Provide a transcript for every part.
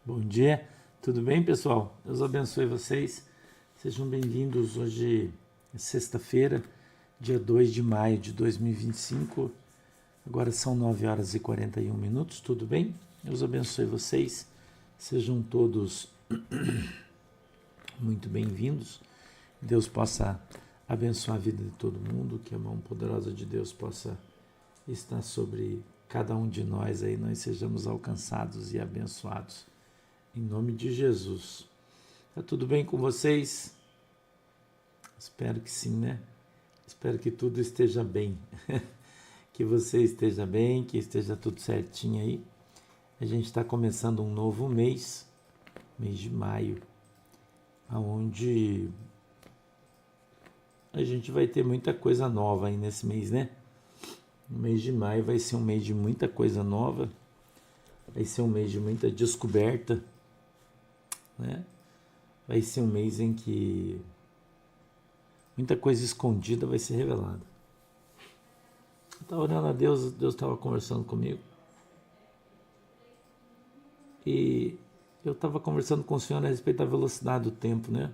Bom dia, tudo bem, pessoal? Deus abençoe vocês. Sejam bem-vindos. Hoje é sexta-feira, dia 2 de maio de 2025. Agora são 9 horas e 41 minutos, tudo bem? Deus abençoe vocês. Sejam todos muito bem-vindos. Deus possa abençoar a vida de todo mundo, que a mão poderosa de Deus possa estar sobre cada um de nós, aí nós sejamos alcançados e abençoados. Em nome de Jesus. Tá tudo bem com vocês? Espero que sim, né? Espero que tudo esteja bem. Que você esteja bem, que esteja tudo certinho aí. A gente está começando um novo mês de maio, onde a gente vai ter muita coisa nova aí nesse mês, né? O mês de maio vai ser um mês de muita coisa nova, vai ser um mês de muita descoberta, né? Vai ser um mês em que muita coisa escondida vai ser revelada. Eu estava orando a Deus, Deus estava conversando comigo. E eu estava conversando com o Senhor a respeito da velocidade do tempo, né?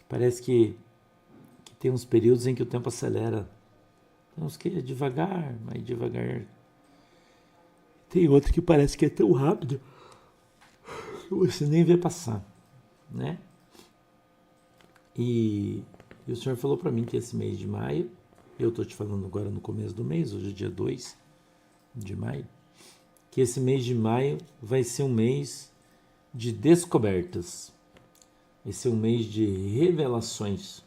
Parece que tem uns períodos em que o tempo acelera. Tem uns que é devagar, mais devagar. Tem outro que parece que é tão rápido que você nem vê passar, né? E o Senhor falou para mim que esse mês de maio, eu estou te falando agora no começo do mês, hoje é dia 2 de maio, que esse mês de maio vai ser um mês de descobertas, vai ser um mês de revelações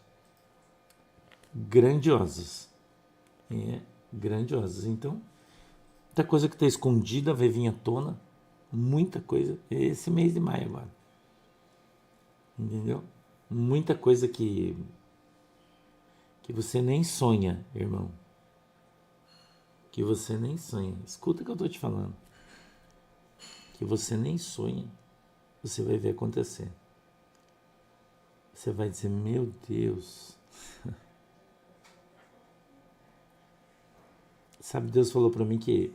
grandiosas, grandiosas. Então, muita coisa que está escondida vai vir à tona, muita coisa, esse mês de maio agora, entendeu? Muita coisa que você nem sonha, irmão, que você nem sonha, escuta o que eu estou te falando, que você nem sonha, você vai ver acontecer. Você vai dizer, meu Deus. Sabe, Deus falou para mim que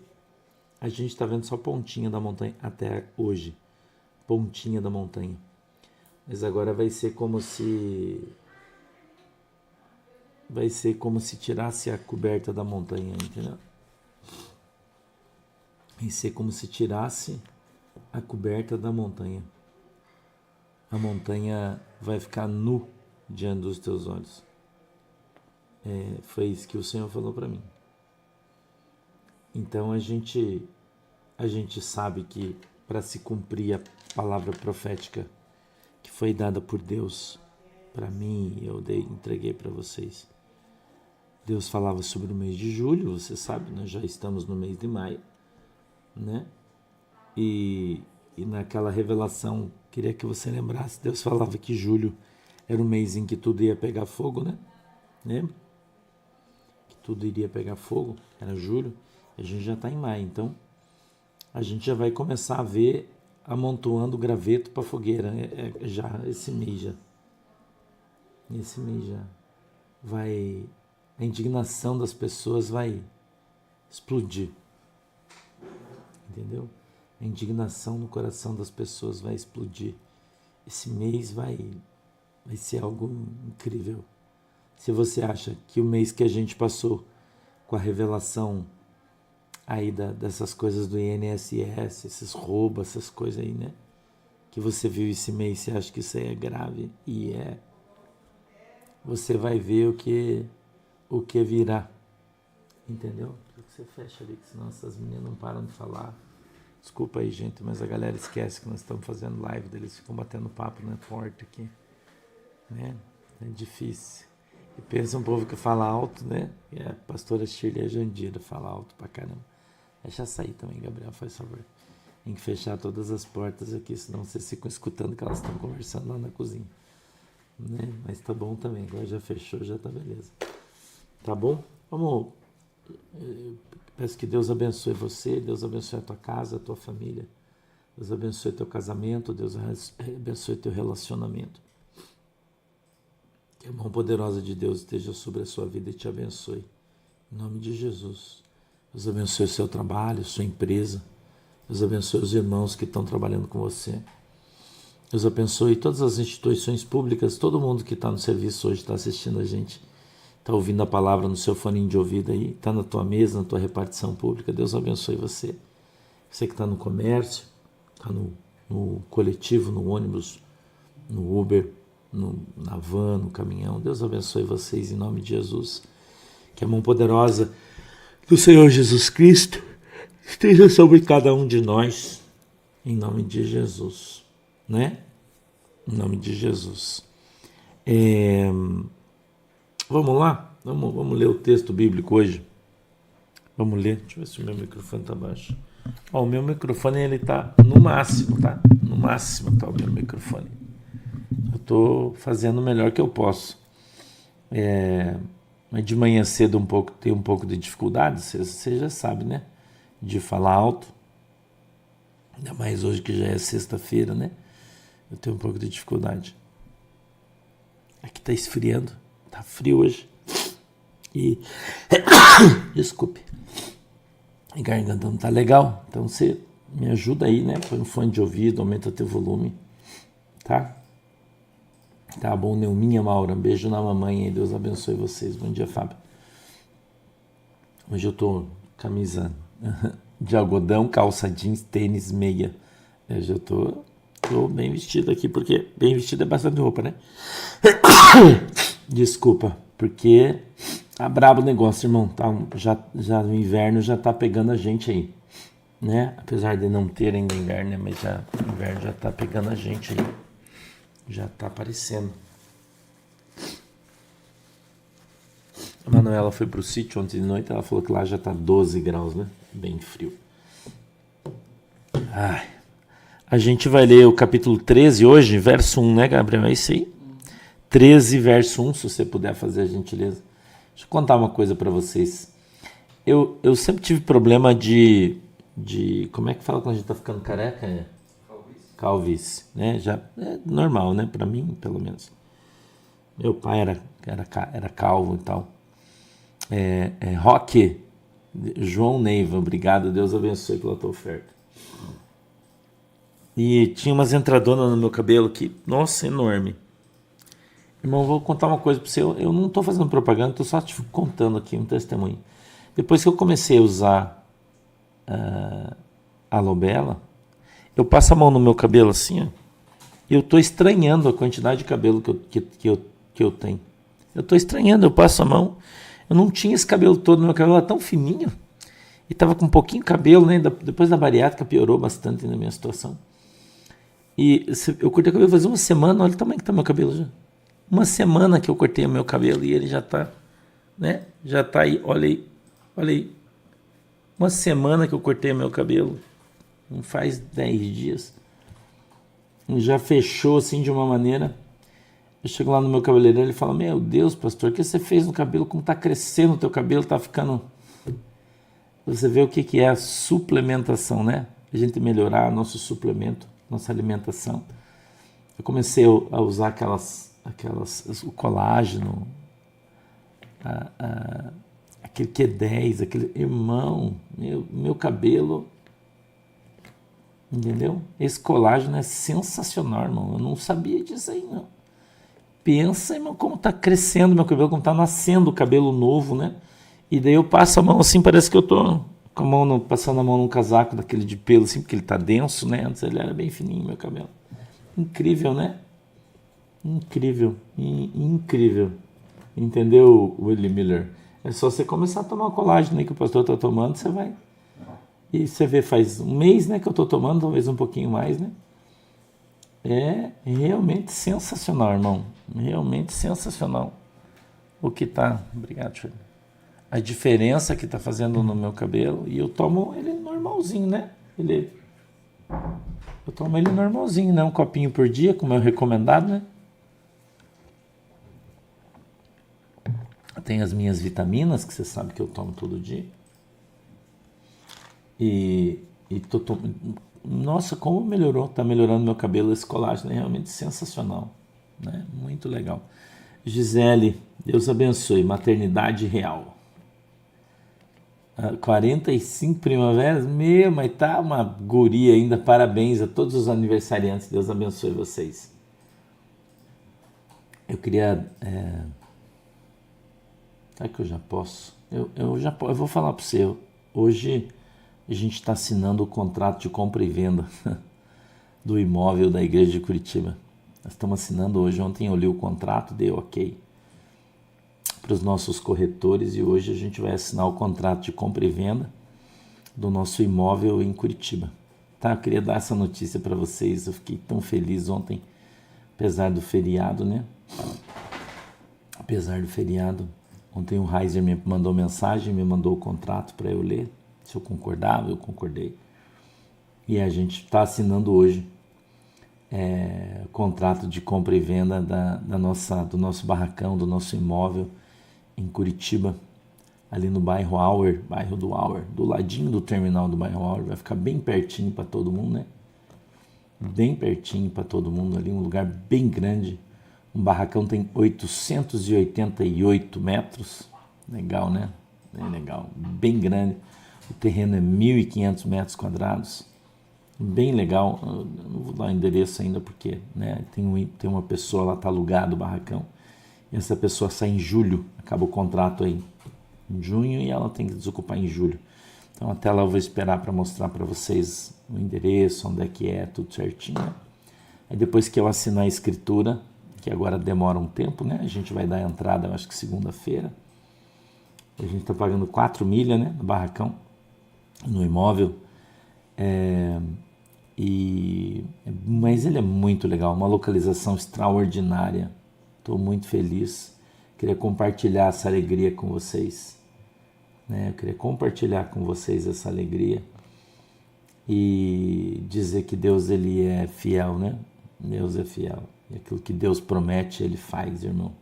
a gente está vendo só pontinha da montanha até hoje. Pontinha da montanha. Mas agora vai ser como se tirasse a coberta da montanha, entendeu? Vai ser como se tirasse a coberta da montanha. A montanha vai ficar nu diante dos teus olhos. Foi isso que o Senhor falou para mim. Então a gente sabe que para se cumprir a palavra profética que foi dada por Deus para mim, eu entreguei para vocês. Deus falava sobre o mês de julho, você sabe, nós já estamos no mês de maio, né? E naquela revelação, queria que você lembrasse, Deus falava que julho era o mês em que tudo ia pegar fogo, né? Lembra? Que tudo iria pegar fogo, era julho. A gente já está em maio, então a gente já vai começar a ver amontoando graveto para fogueira, já esse mês já. Esse mês já vai, a indignação das pessoas vai explodir, entendeu? A indignação no coração das pessoas vai explodir. Esse mês vai ser algo incrível. Se você acha que o mês que a gente passou com a revelação aí dessas coisas do INSS, esses roubos, essas coisas aí, né? Que você viu esse mês, você acha que isso aí é grave? E você vai ver o que virá. Entendeu? Você fecha ali, que senão essas meninas não param de falar. Desculpa aí, gente, mas a galera esquece que nós estamos fazendo live, eles ficam batendo papo na porta aqui, né? É difícil. E pensa um povo que fala alto, né? E a pastora Shirley e a Jandira fala alto pra caramba. Deixa sair também, Gabriel, faz favor. Tem que fechar todas as portas aqui, senão vocês ficam escutando que elas estão conversando lá na cozinha, né? Mas tá bom também, agora já fechou, já tá beleza. Tá bom? Vamos. Peço que Deus abençoe você, Deus abençoe a tua casa, a tua família, Deus abençoe teu casamento, Deus abençoe teu relacionamento. Que a mão poderosa de Deus esteja sobre a sua vida e te abençoe. Em nome de Jesus. Deus abençoe o seu trabalho, sua empresa. Deus abençoe os irmãos que estão trabalhando com você. Deus abençoe todas as instituições públicas, todo mundo que está no serviço hoje, está assistindo a gente, está ouvindo a palavra no seu foninho de ouvido aí, está na tua mesa, na tua repartição pública. Deus abençoe você. Você que está no comércio, está no coletivo, no ônibus, no Uber, na van, no caminhão. Deus abençoe vocês em nome de Jesus. Que a mão poderosa do Senhor Jesus Cristo esteja sobre cada um de nós, em nome de Jesus, né? Em nome de Jesus. Vamos lá? Vamos ler o texto bíblico hoje. Vamos ler. Deixa eu ver se o meu microfone está baixo. Ó, o meu microfone ele está no máximo, tá? No máximo tá o meu microfone. Eu estou fazendo o melhor que eu posso. Mas de manhã cedo tem um pouco de dificuldade, você já sabe, né? De falar alto. Ainda mais hoje que já é sexta-feira, né? Eu tenho um pouco de dificuldade. Aqui está esfriando, tá frio hoje. E desculpe. A garganta não tá legal, então você me ajuda aí, né? Põe um fone de ouvido, aumenta teu volume, tá? Tá bom, Neuminha Maura, um beijo na mamãe aí, Deus abençoe vocês. Bom dia, Fábio. Hoje eu tô camisa de algodão, calça jeans, tênis, meia. Hoje eu tô bem vestido aqui, porque bem vestido é bastante roupa, né? Desculpa, porque tá brabo o negócio, irmão. Tá, já no inverno já tá pegando a gente aí, né? Apesar de não ter ainda inverno, né? Mas o inverno já tá pegando a gente aí. Já tá aparecendo. A Manuela foi pro sítio ontem de noite, ela falou que lá já tá 12 graus, né? Bem frio. Ai. A gente vai ler o capítulo 13 hoje, verso 1, né, Gabriel? É isso aí? 13, verso 1, se você puder fazer a gentileza. Deixa eu contar uma coisa para vocês. Eu sempre tive problema de... Como é que fala quando a gente tá ficando careca? Calvície, né? Já é normal, né? Para mim, pelo menos. Meu pai era calvo e tal. Roque, João Neiva, obrigado, Deus abençoe pela tua oferta. E tinha umas entradonas no meu cabelo que, nossa, enorme. Irmão, vou contar uma coisa para você. Eu não estou fazendo propaganda, estou só te contando aqui um testemunho. Depois que eu comecei a usar Aloe Vera, eu passo a mão no meu cabelo assim, ó, e eu estou estranhando a quantidade de cabelo que eu tenho. Eu estou estranhando, eu passo a mão. Eu não tinha esse cabelo todo, meu cabelo era tão fininho. E estava com um pouquinho de cabelo, né? Depois da bariátrica piorou bastante na minha situação. E eu cortei o cabelo faz uma semana, olha o tamanho que está meu cabelo já. Uma semana que eu cortei o meu cabelo e ele já está, né? Já está aí, olha aí, olha aí. Uma semana que eu cortei o meu cabelo. Não faz 10 dias. Já fechou assim de uma maneira. Eu chego lá no meu cabeleireiro e ele fala: meu Deus, pastor, o que você fez no cabelo? Como está crescendo o teu cabelo? Está ficando... Você vê o que é a suplementação, né? A gente melhorar nosso suplemento, nossa alimentação. Eu comecei a usar o colágeno, aquele Q10, aquele... Irmão, meu cabelo... Entendeu? Esse colágeno é sensacional, irmão. Eu não sabia disso aí, não. Pensa, irmão, como tá crescendo meu cabelo, como tá nascendo o cabelo novo, né? E daí eu passo a mão assim, parece que eu tô com a mão passando a mão num casaco daquele de pelo, assim, porque ele tá denso, né? Antes ele era bem fininho, meu cabelo. Incrível, né? Incrível. Incrível. Entendeu, Willie Miller? É só você começar a tomar o colágeno aí que o pastor tá tomando, você vai... E você vê, faz um mês, né, que eu tô tomando, talvez um pouquinho mais, né? É realmente sensacional, irmão. Realmente sensacional. O que tá... Obrigado, Felipe. A diferença que tá fazendo no meu cabelo. E eu tomo ele normalzinho, né? Eu tomo ele normalzinho, né? Um copinho por dia, como é o recomendado, né? Tem as minhas vitaminas, que você sabe que eu tomo todo dia. Nossa, como melhorou, tá melhorando meu cabelo, esse colágeno é realmente sensacional, né? Muito legal. Gisele, Deus abençoe, maternidade real. 45 primaveras? Meu, mas tá uma guria ainda. Parabéns a todos os aniversariantes. Deus abençoe vocês. Eu queria... Será que eu já posso? Eu vou falar para você. Hoje a gente está assinando o contrato de compra e venda do imóvel da igreja de Curitiba. Nós estamos assinando hoje. Ontem eu li o contrato, dei ok para os nossos corretores e hoje a gente vai assinar o contrato de compra e venda do nosso imóvel em Curitiba. Tá? Eu queria dar essa notícia para vocês. Eu fiquei tão feliz ontem, apesar do feriado, né? Apesar do feriado. Ontem o Heiser me mandou mensagem, me mandou o contrato para eu ler. Se eu concordava, eu concordei. E a gente está assinando hoje contrato de compra e venda do nosso barracão, do nosso imóvel em Curitiba, ali no bairro do Auer, do ladinho do terminal do bairro Auer. Vai ficar bem pertinho para todo mundo, né? Bem pertinho para todo mundo ali, um lugar bem grande. Um barracão tem 888 metros. Legal, né? Bem legal. Bem grande. O terreno é 1.500 metros quadrados. Bem legal. Eu não vou dar o endereço ainda porque, né, tem uma pessoa lá, tá alugado o barracão. E essa pessoa sai em julho. Acaba o contrato aí em junho e ela tem que desocupar em julho. Então até lá eu vou esperar para mostrar para vocês o endereço, onde é que é, tudo certinho. Aí depois que eu assinar a escritura, que agora demora um tempo, né? A gente vai dar a entrada, eu acho que segunda-feira. A gente está pagando 4 milhas, né? No barracão, no imóvel. Mas ele é muito legal, uma localização extraordinária. Estou muito feliz. Queria compartilhar essa alegria com vocês. Né? Eu queria compartilhar com vocês essa alegria e dizer que Deus ele é fiel, né? Deus é fiel. E aquilo que Deus promete, Ele faz, irmão.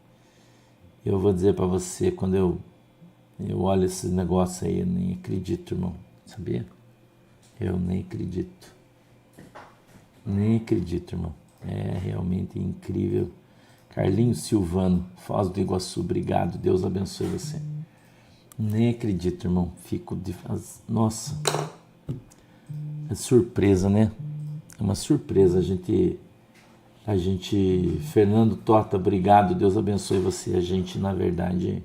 Eu vou dizer para você, quando eu olho esse negócio aí, eu nem acredito, irmão. Sabia? Eu nem acredito. Nem acredito, irmão. É realmente incrível. Carlinhos Silvano, Foz do Iguaçu, obrigado. Deus abençoe você. Nem acredito, irmão. Nossa. É surpresa, né? É uma surpresa. A gente, Fernando Tota, obrigado, Deus abençoe você. A gente, na verdade,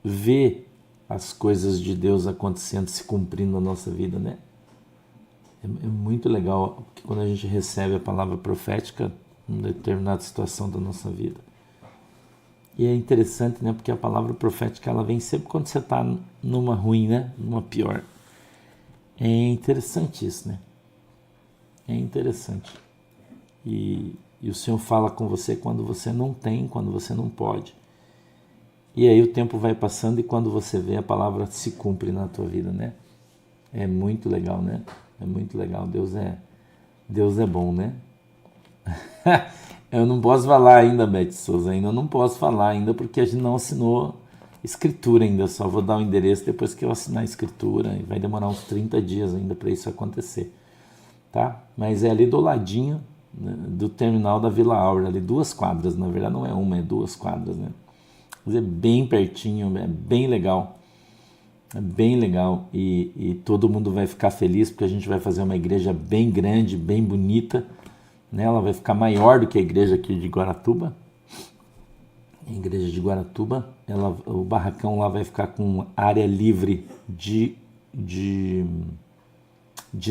vê as coisas de Deus acontecendo, se cumprindo na nossa vida, né? É muito legal, porque quando a gente recebe a palavra profética em determinada situação da nossa vida. E é interessante, né? Porque a palavra profética, ela vem sempre quando você está numa ruim, né? Numa pior. É interessante isso, né? É interessante. E o Senhor fala com você quando você não tem, quando você não pode. E aí o tempo vai passando e quando você vê, a palavra se cumpre na tua vida, né? É muito legal, né? É muito legal. Deus é bom, né? Eu não posso falar ainda, Beth Souza, ainda não posso falar ainda porque a gente não assinou escritura ainda. Só vou dar o endereço depois que eu assinar a escritura e vai demorar uns 30 dias ainda para isso acontecer. Tá? Mas é ali do ladinho, né, do terminal da Vila Aurea, ali 2 quadras, na verdade não é uma, é 2 quadras, né? Mas é bem pertinho, é bem legal e todo mundo vai ficar feliz porque a gente vai fazer uma igreja bem grande, bem bonita, né? Ela vai ficar maior do que a igreja aqui de Guaratuba. A igreja de Guaratuba, o barracão lá vai ficar com área livre de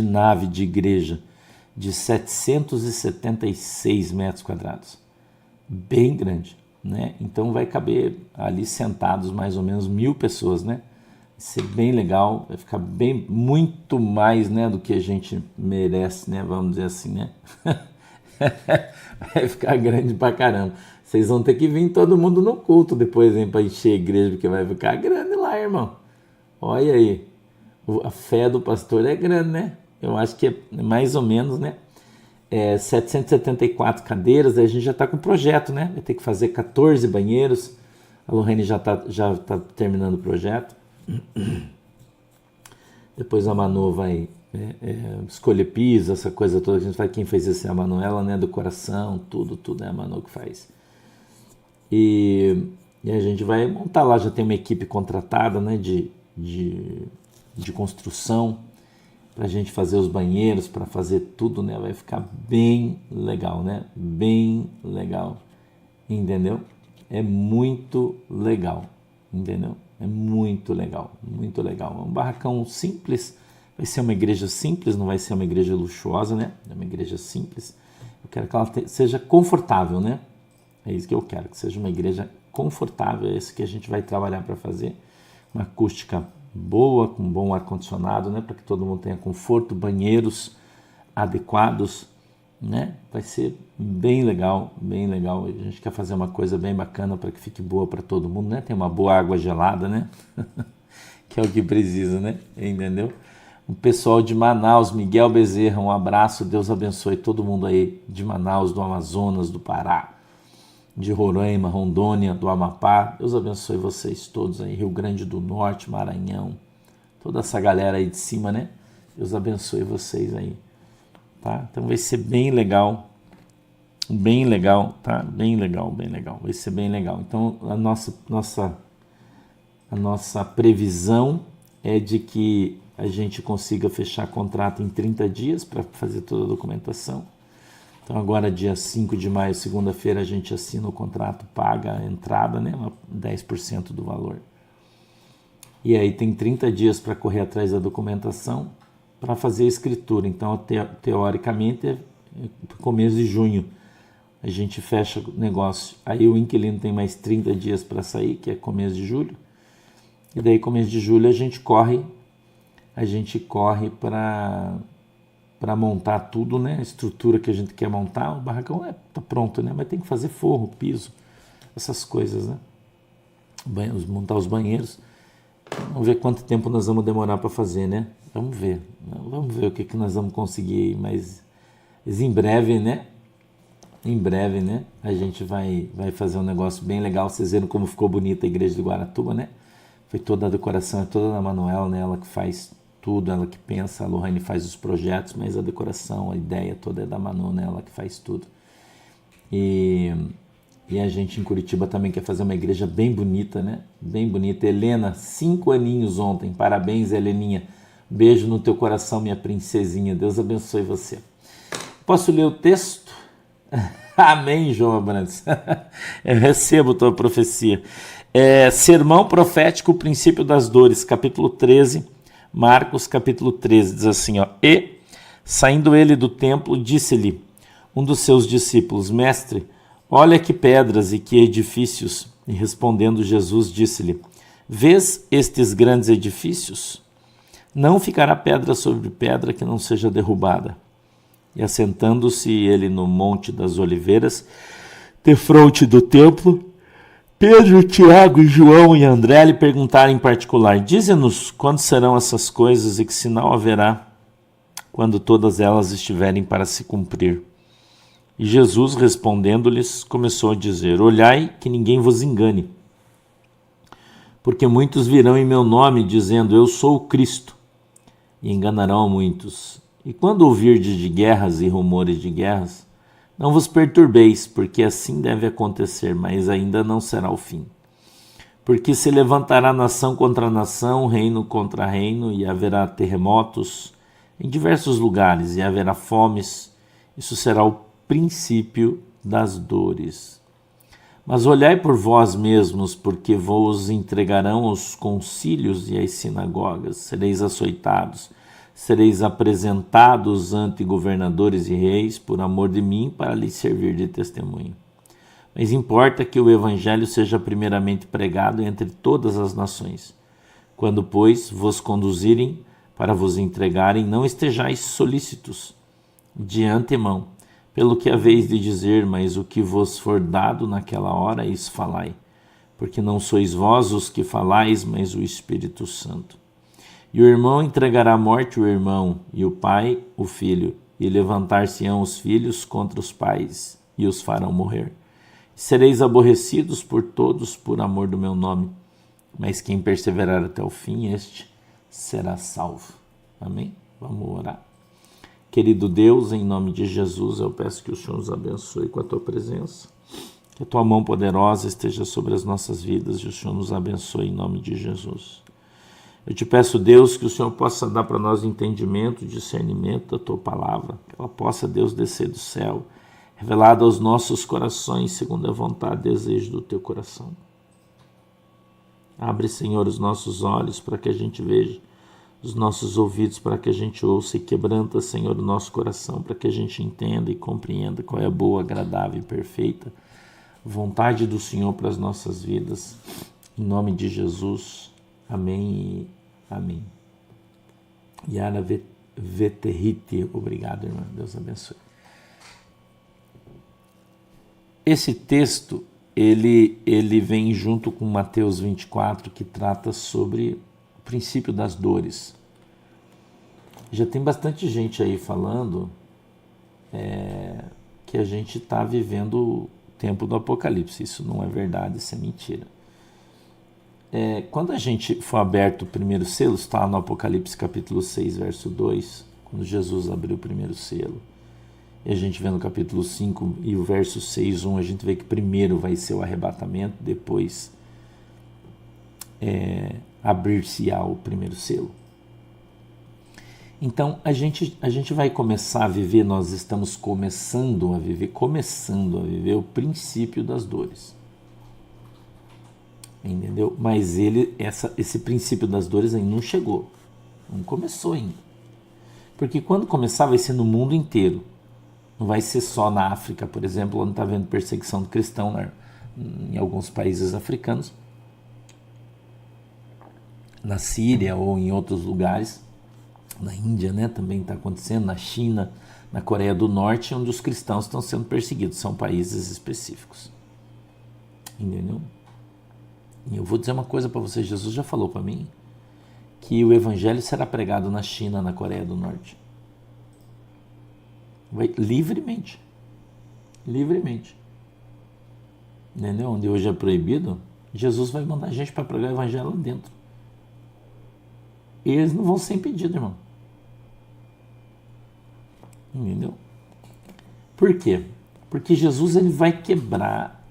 nave de igreja de 776 metros quadrados. Bem grande, né? Então vai caber ali sentados mais ou menos 1.000 pessoas, né? Vai ser bem legal, vai ficar bem, muito mais, né, do que a gente merece, né? Vamos dizer assim, né? Vai ficar grande pra caramba. Vocês vão ter que vir todo mundo no culto depois, hein, pra encher a igreja, porque vai ficar grande lá, irmão. Olha aí. A fé do pastor é grande, né? Eu acho que é mais ou menos, né? 774 cadeiras, aí a gente já está com o projeto, né? Vai ter que fazer 14 banheiros. A Lorraine já tá terminando o projeto. Depois a Manu vai escolher piso, essa coisa toda. A gente faz, quem fez isso é a Manuela, né? Do coração, tudo é a Manu que faz. E E a gente vai montar lá, já tem uma equipe contratada, né, de construção, para a gente fazer os banheiros, para fazer tudo, né? Vai ficar bem legal, né? Bem legal, entendeu? É muito legal, entendeu? É muito legal, muito legal. É um barracão simples, vai ser uma igreja simples, não vai ser uma igreja luxuosa, né? É uma igreja simples. Eu quero que ela seja confortável, né? É isso que eu quero, que seja uma igreja confortável, é isso que a gente vai trabalhar para fazer. Uma acústica boa, com bom ar-condicionado, né? Para que todo mundo tenha conforto, banheiros adequados, né? Vai ser bem legal, bem legal. A gente quer fazer uma coisa bem bacana para que fique boa para todo mundo, né? Tem uma boa água gelada, né? Que é o que precisa, né? Entendeu? O pessoal de Manaus, Miguel Bezerra, um abraço, Deus abençoe todo mundo aí de Manaus, do Amazonas, do Pará, de Roraima, Rondônia, do Amapá. Deus abençoe vocês todos aí, Rio Grande do Norte, Maranhão, toda essa galera aí de cima, né? Deus abençoe vocês aí, tá? Então vai ser bem legal, tá? Bem legal, vai ser bem legal. Então a nossa previsão é de que a gente consiga fechar contrato em 30 dias para fazer toda a documentação. Então agora dia 5 de maio, segunda-feira, a gente assina o contrato, paga a entrada, né, 10% do valor. E aí tem 30 dias para correr atrás da documentação para fazer a escritura. Então, teoricamente, é começo de junho a gente fecha o negócio. Aí o inquilino tem mais 30 dias para sair, que é começo de julho. E daí começo de julho a gente corre para montar tudo, né? A estrutura que a gente quer montar. O barracão tá pronto, né? Mas tem que fazer forro, piso, essas coisas, né? Montar os banheiros. Vamos ver quanto tempo nós vamos demorar para fazer, né? Vamos ver o que nós vamos conseguir, mas em breve, né? Em breve, né? A gente vai fazer um negócio bem legal. Vocês viram como ficou bonita a igreja de Guaratuba, né? Foi toda a decoração, é toda da Manuela, né? Ela que faz tudo, ela que pensa, a Lohane faz os projetos, mas a decoração, a ideia toda é da Manu, né? Ela que faz tudo. E a gente em Curitiba também quer fazer uma igreja bem bonita, né? Bem bonita. Helena, 5 aninhos ontem. Parabéns, Heleninha. Beijo no teu coração, minha princesinha. Deus abençoe você. Posso ler o texto? Amém, João Abrantes. Eu recebo tua profecia. Sermão profético, o princípio das dores, capítulo 13, Marcos, capítulo 13, diz assim, ó. E, saindo ele do templo, disse-lhe um dos seus discípulos, mestre, olha que pedras e que edifícios. E respondendo Jesus, disse-lhe, vês estes grandes edifícios? Não ficará pedra sobre pedra que não seja derrubada. E assentando-se ele no monte das oliveiras, defronte do templo, Pedro, Tiago, João e André lhe perguntaram em particular, dize-nos quando serão essas coisas e que sinal haverá quando todas elas estiverem para se cumprir. E Jesus, respondendo-lhes, começou a dizer, olhai que ninguém vos engane, porque muitos virão em meu nome, dizendo, eu sou o Cristo, e enganarão a muitos. E quando ouvirdes de guerras e rumores de guerras, não vos perturbeis, porque assim deve acontecer, mas ainda não será o fim. Porque se levantará nação contra nação, reino contra reino, e haverá terremotos em diversos lugares, e haverá fomes. Isso será o princípio das dores. Mas olhai por vós mesmos, porque vos entregarão aos concílios e às sinagogas, sereis açoitados, sereis apresentados ante governadores e reis por amor de mim, para lhes servir de testemunho. Mas importa que o evangelho seja primeiramente pregado entre todas as nações. Quando, pois, vos conduzirem para vos entregarem, não estejais solícitos de antemão, pelo que haveis de dizer, mas o que vos for dado naquela hora, isso falai. Porque não sois vós os que falais, mas o Espírito Santo. E o irmão entregará à morte o irmão, e o pai o filho, e levantar-se-ão os filhos contra os pais, e os farão morrer. Sereis aborrecidos por todos por amor do meu nome, mas quem perseverar até o fim, este será salvo. Amém? Vamos orar. Querido Deus, em nome de Jesus, eu peço que o Senhor nos abençoe com a tua presença, Que a tua mão poderosa esteja sobre as nossas vidas e o Senhor nos abençoe em nome de Jesus. Eu te peço, Deus, que o Senhor possa dar para nós entendimento, discernimento da tua palavra, que ela possa, Deus, descer do céu, revelada aos nossos corações, segundo a vontade e desejo do teu coração. Abre, Senhor, os nossos olhos para que a gente veja, os nossos ouvidos para que a gente ouça, e quebranta, Senhor, o nosso coração para que a gente entenda e compreenda qual é a boa, agradável e perfeita vontade do Senhor para as nossas vidas. Em nome de Jesus. Amém e amém. Yara Veterrite, obrigado, irmã. Deus abençoe. Esse texto, ele vem junto com Mateus 24, que trata sobre o princípio das dores. Já tem bastante gente aí falando que a gente está vivendo o tempo do Apocalipse. Isso não é verdade, isso é mentira. Quando a gente for aberto o primeiro selo, está no Apocalipse capítulo 6, verso 2, quando Jesus abriu o primeiro selo, e a gente vê no capítulo 5 e o verso 6, 1, a gente vê que primeiro vai ser o arrebatamento, depois abrir-se-á o primeiro selo. Então a gente vai começar a viver, nós estamos começando a viver o princípio das dores. Entendeu? Mas esse princípio das dores ainda não chegou, não começou ainda. Porque quando começar vai ser no mundo inteiro, não vai ser só na África, por exemplo, onde está havendo perseguição do cristão em alguns países africanos, na Síria ou em outros lugares, na Índia, né, também está acontecendo, na China, na Coreia do Norte, onde os cristãos estão sendo perseguidos, são países específicos. Entendeu? E eu vou dizer uma coisa para você, Jesus já falou para mim que o evangelho será pregado na China, na Coreia do Norte. Livremente. Entendeu? Onde hoje é proibido, Jesus vai mandar a gente para pregar o evangelho lá dentro. E eles não vão ser impedidos, irmão. Entendeu? Por quê? Porque Jesus ele vai quebrar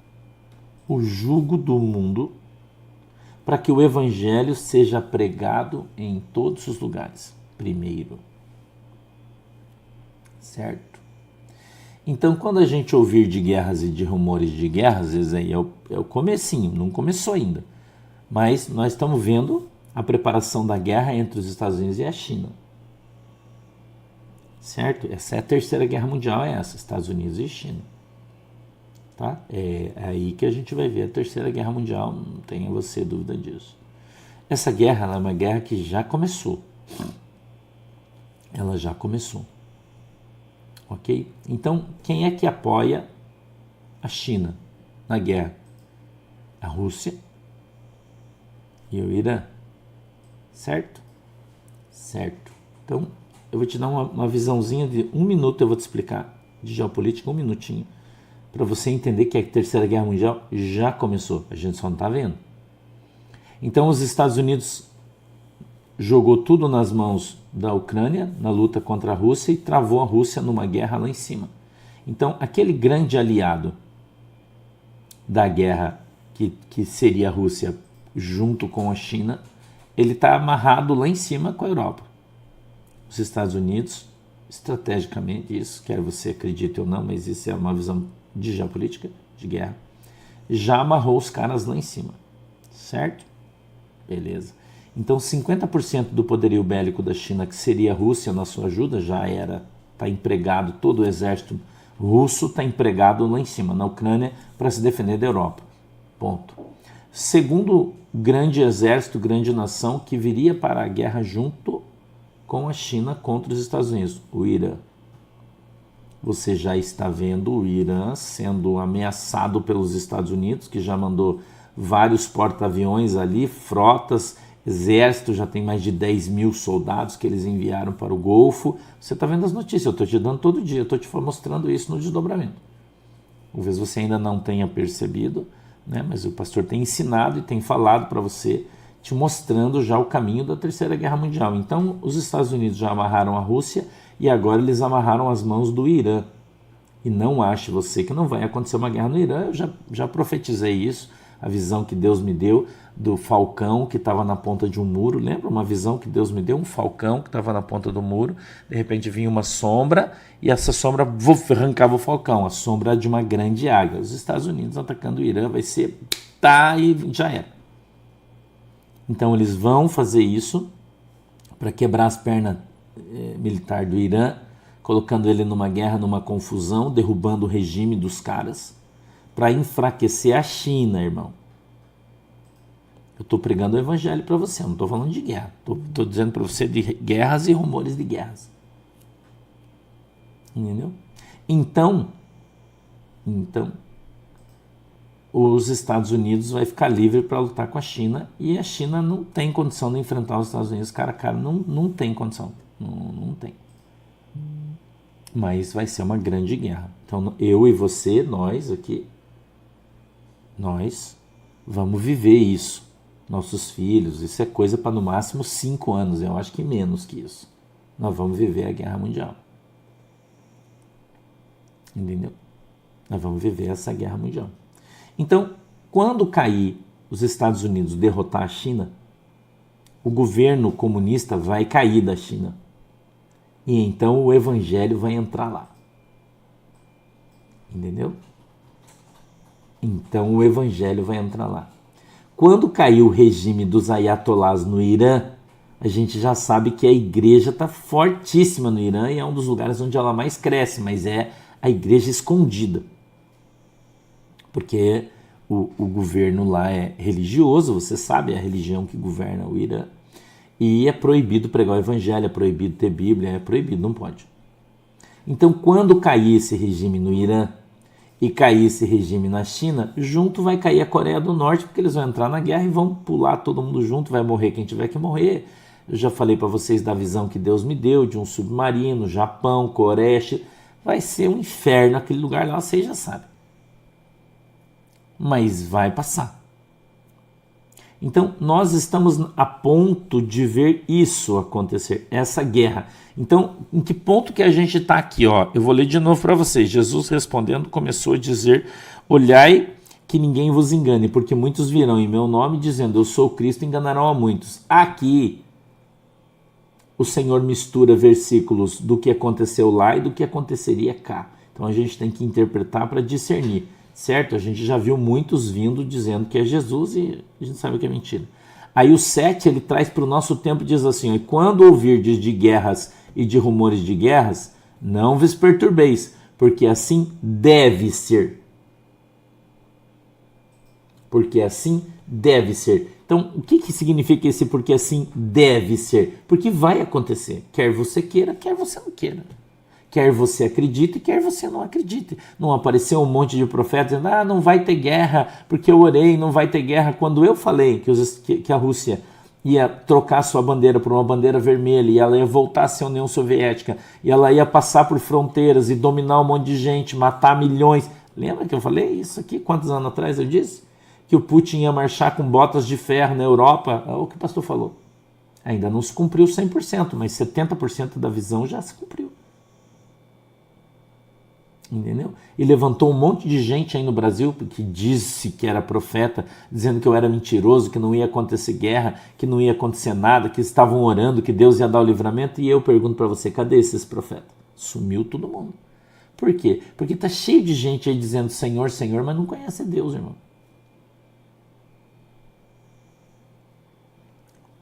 o jugo do mundo para que o evangelho seja pregado em todos os lugares, primeiro. Certo? Então, quando a gente ouvir de guerras e de rumores de guerras, esse aí é o comecinho, não começou ainda. Mas nós estamos vendo a preparação da guerra entre os Estados Unidos e a China. Certo? Essa é a terceira guerra mundial, Estados Unidos e China. Tá? É aí que a gente vai ver a terceira guerra mundial, não tenha você dúvida disso. Essa guerra ela é uma guerra que já começou. Ela já começou. Ok? Então, quem é que apoia a China na guerra? A Rússia e o Irã. Certo? Certo. Então, eu vou te dar uma visãozinha de 1 minuto, eu vou te explicar de geopolítica, 1 minutinho, para você entender que a Terceira Guerra Mundial já começou, a gente só não está vendo. Então os Estados Unidos jogou tudo nas mãos da Ucrânia, na luta contra a Rússia, e travou a Rússia numa guerra lá em cima. Então aquele grande aliado da guerra, que seria a Rússia junto com a China, ele está amarrado lá em cima com a Europa. Os Estados Unidos, estrategicamente, isso, quer você acredite ou não, mas isso é uma visão de geopolítica, de guerra, já amarrou os caras lá em cima, certo? Beleza. Então 50% do poderio bélico da China, que seria a Rússia na sua ajuda, já está empregado, todo o exército russo está empregado lá em cima, na Ucrânia, para se defender da Europa. Ponto. Segundo grande exército, grande nação, que viria para a guerra junto com a China contra os Estados Unidos, o Irã. Você já está vendo o Irã sendo ameaçado pelos Estados Unidos, que já mandou vários porta-aviões ali, frotas, exército, já tem mais de 10 mil soldados que eles enviaram para o Golfo. Você está vendo as notícias, eu estou te dando todo dia, eu estou te mostrando isso no desdobramento. Talvez você ainda não tenha percebido, né? Mas o pastor tem ensinado e tem falado para você, te mostrando já o caminho da Terceira Guerra Mundial. Então, os Estados Unidos já amarraram a Rússia e agora eles amarraram as mãos do Irã. E não ache você que não vai acontecer uma guerra no Irã. Eu já profetizei isso, a visão que Deus me deu do falcão que estava na ponta de um muro. Lembra uma visão que Deus me deu? Um falcão que estava na ponta do muro. De repente vinha uma sombra e essa sombra arrancava o falcão. A sombra de uma grande águia. Os Estados Unidos atacando o Irã vai ser... Tá, e já era. Então eles vão fazer isso para quebrar as pernas militar do Irã, colocando ele numa guerra, numa confusão, derrubando o regime dos caras, para enfraquecer a China, irmão. Eu estou pregando o evangelho para você, não estou falando de guerra. Estou dizendo para você de guerras e rumores de guerras. Entendeu? Então, os Estados Unidos vai ficar livre para lutar com a China, e a China não tem condição de enfrentar os Estados Unidos cara a cara, não tem condição, não tem. Mas vai ser uma grande guerra. Então eu e você, nós aqui, nós vamos viver isso. Nossos filhos, isso é coisa para no máximo 5 anos, eu acho que menos que isso. Nós vamos viver a guerra mundial. Entendeu? Nós vamos viver essa guerra mundial. Então, quando cair os Estados Unidos derrotar a China, o governo comunista vai cair da China. E então o evangelho vai entrar lá. Entendeu? Então o evangelho vai entrar lá. Quando cair o regime dos ayatolás no Irã, a gente já sabe que a igreja está fortíssima no Irã e é um dos lugares onde ela mais cresce, mas é a igreja escondida. Porque o governo lá é religioso, você sabe, é a religião que governa o Irã. E é proibido pregar o evangelho, é proibido ter Bíblia, é proibido, não pode. Então, quando cair esse regime no Irã e cair esse regime na China, junto vai cair a Coreia do Norte, porque eles vão entrar na guerra e vão pular todo mundo junto, vai morrer quem tiver que morrer. Eu já falei para vocês da visão que Deus me deu de um submarino, Japão, Coreia, vai ser um inferno aquele lugar lá, vocês já sabem. Mas vai passar. Então, nós estamos a ponto de ver isso acontecer, essa guerra. Então, em que ponto que a gente está aqui? Ó? Eu vou ler de novo para vocês. Jesus respondendo começou a dizer: olhai que ninguém vos engane, porque muitos virão em meu nome dizendo, eu sou o Cristo, e enganarão a muitos. Aqui, o Senhor mistura versículos do que aconteceu lá e do que aconteceria cá. Então, a gente tem que interpretar para discernir. Certo? A gente já viu muitos vindo dizendo que é Jesus e a gente sabe que é mentira. Aí o 7 ele traz para o nosso tempo e diz assim: e quando ouvirdes de guerras e de rumores de guerras, não vos perturbeis, porque assim deve ser. Porque assim deve ser. Então, o que significa esse porque assim deve ser? Porque vai acontecer, quer você queira, quer você não queira. Quer você acredite, quer você não acredite. Não apareceu um monte de profetas dizendo, não vai ter guerra, porque eu orei, não vai ter guerra. Quando eu falei que a Rússia ia trocar sua bandeira por uma bandeira vermelha e ela ia voltar a ser a União Soviética e ela ia passar por fronteiras e dominar um monte de gente, matar milhões. Lembra que eu falei isso aqui? Quantos anos atrás eu disse? Que o Putin ia marchar com botas de ferro na Europa. É o que o pastor falou. Ainda não se cumpriu 100%, mas 70% da visão já se cumpriu. Entendeu? E levantou um monte de gente aí no Brasil que disse que era profeta, dizendo que eu era mentiroso, que não ia acontecer guerra, que não ia acontecer nada, que estavam orando, que Deus ia dar o livramento. E eu pergunto para você, cadê esses profetas? Sumiu todo mundo. Por quê? Porque tá cheio de gente aí dizendo Senhor, Senhor, mas não conhece Deus, irmão.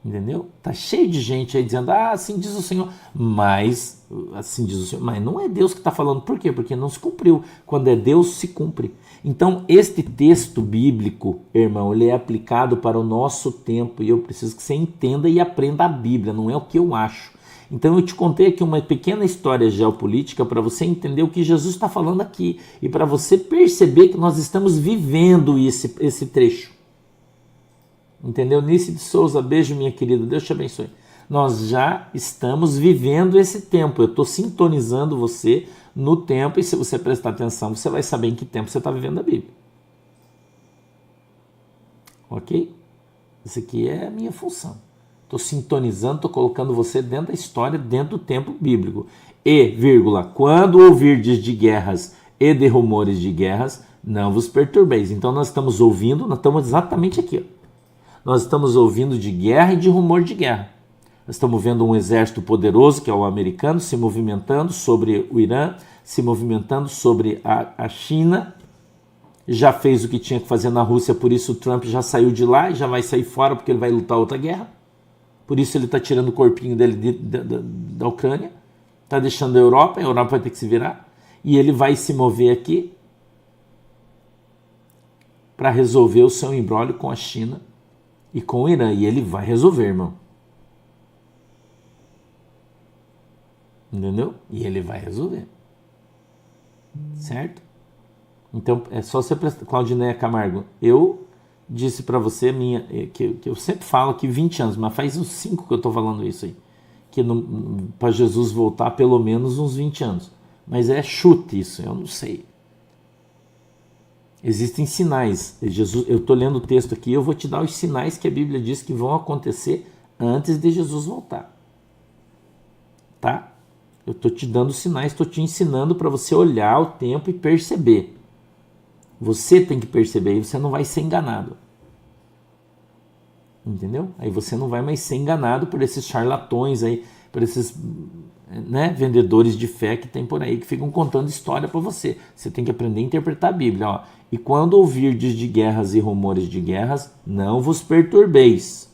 Entendeu? Tá cheio de gente aí dizendo, assim diz o Senhor, mas assim diz o Senhor, mas não é Deus que está falando. Por quê? Porque não se cumpriu. Quando é Deus, se cumpre. Então, este texto bíblico, irmão, ele é aplicado para o nosso tempo e eu preciso que você entenda e aprenda a Bíblia, não é o que eu acho. Então, eu te contei aqui uma pequena história geopolítica para você entender o que Jesus está falando aqui e para você perceber que nós estamos vivendo esse trecho. Entendeu? Nícia de Souza, beijo minha querida, Deus te abençoe. Nós já estamos vivendo esse tempo, eu estou sintonizando você no tempo e se você prestar atenção, você vai saber em que tempo você está vivendo a Bíblia. Ok? Isso aqui é a minha função. Estou sintonizando, estou colocando você dentro da história, dentro do tempo bíblico. E, vírgula, quando ouvirdes de guerras e de rumores de guerras, não vos perturbeis. Então nós estamos ouvindo, nós estamos exatamente aqui. Nós estamos ouvindo de guerra e de rumor de guerra. Nós estamos vendo um exército poderoso, que é o americano, se movimentando sobre o Irã, se movimentando sobre a China. Já fez o que tinha que fazer na Rússia, por isso o Trump já saiu de lá e já vai sair fora porque ele vai lutar outra guerra. Por isso ele está tirando o corpinho dele da Ucrânia, está deixando a Europa vai ter que se virar. E ele vai se mover aqui para resolver o seu imbróglio com a China e com o Irã. E ele vai resolver, irmão. Entendeu? E ele vai resolver. Certo? Então, é só você prestar... Claudineia Camargo, eu disse para você, que eu sempre falo que 20 anos, mas faz uns 5 que eu estou falando isso aí. Que para Jesus voltar pelo menos uns 20 anos. Mas é chute isso, eu não sei. Existem sinais. Jesus, eu estou lendo o texto aqui, eu vou te dar os sinais que a Bíblia diz que vão acontecer antes de Jesus voltar. Tá? Eu estou te dando sinais, estou te ensinando para você olhar o tempo e perceber. Você tem que perceber e você não vai ser enganado. Entendeu? Aí você não vai mais ser enganado por esses charlatões aí, por esses vendedores de fé que tem por aí, que ficam contando história para você. Você tem que aprender a interpretar a Bíblia. Ó. E quando ouvirdes de guerras e rumores de guerras, não vos perturbeis,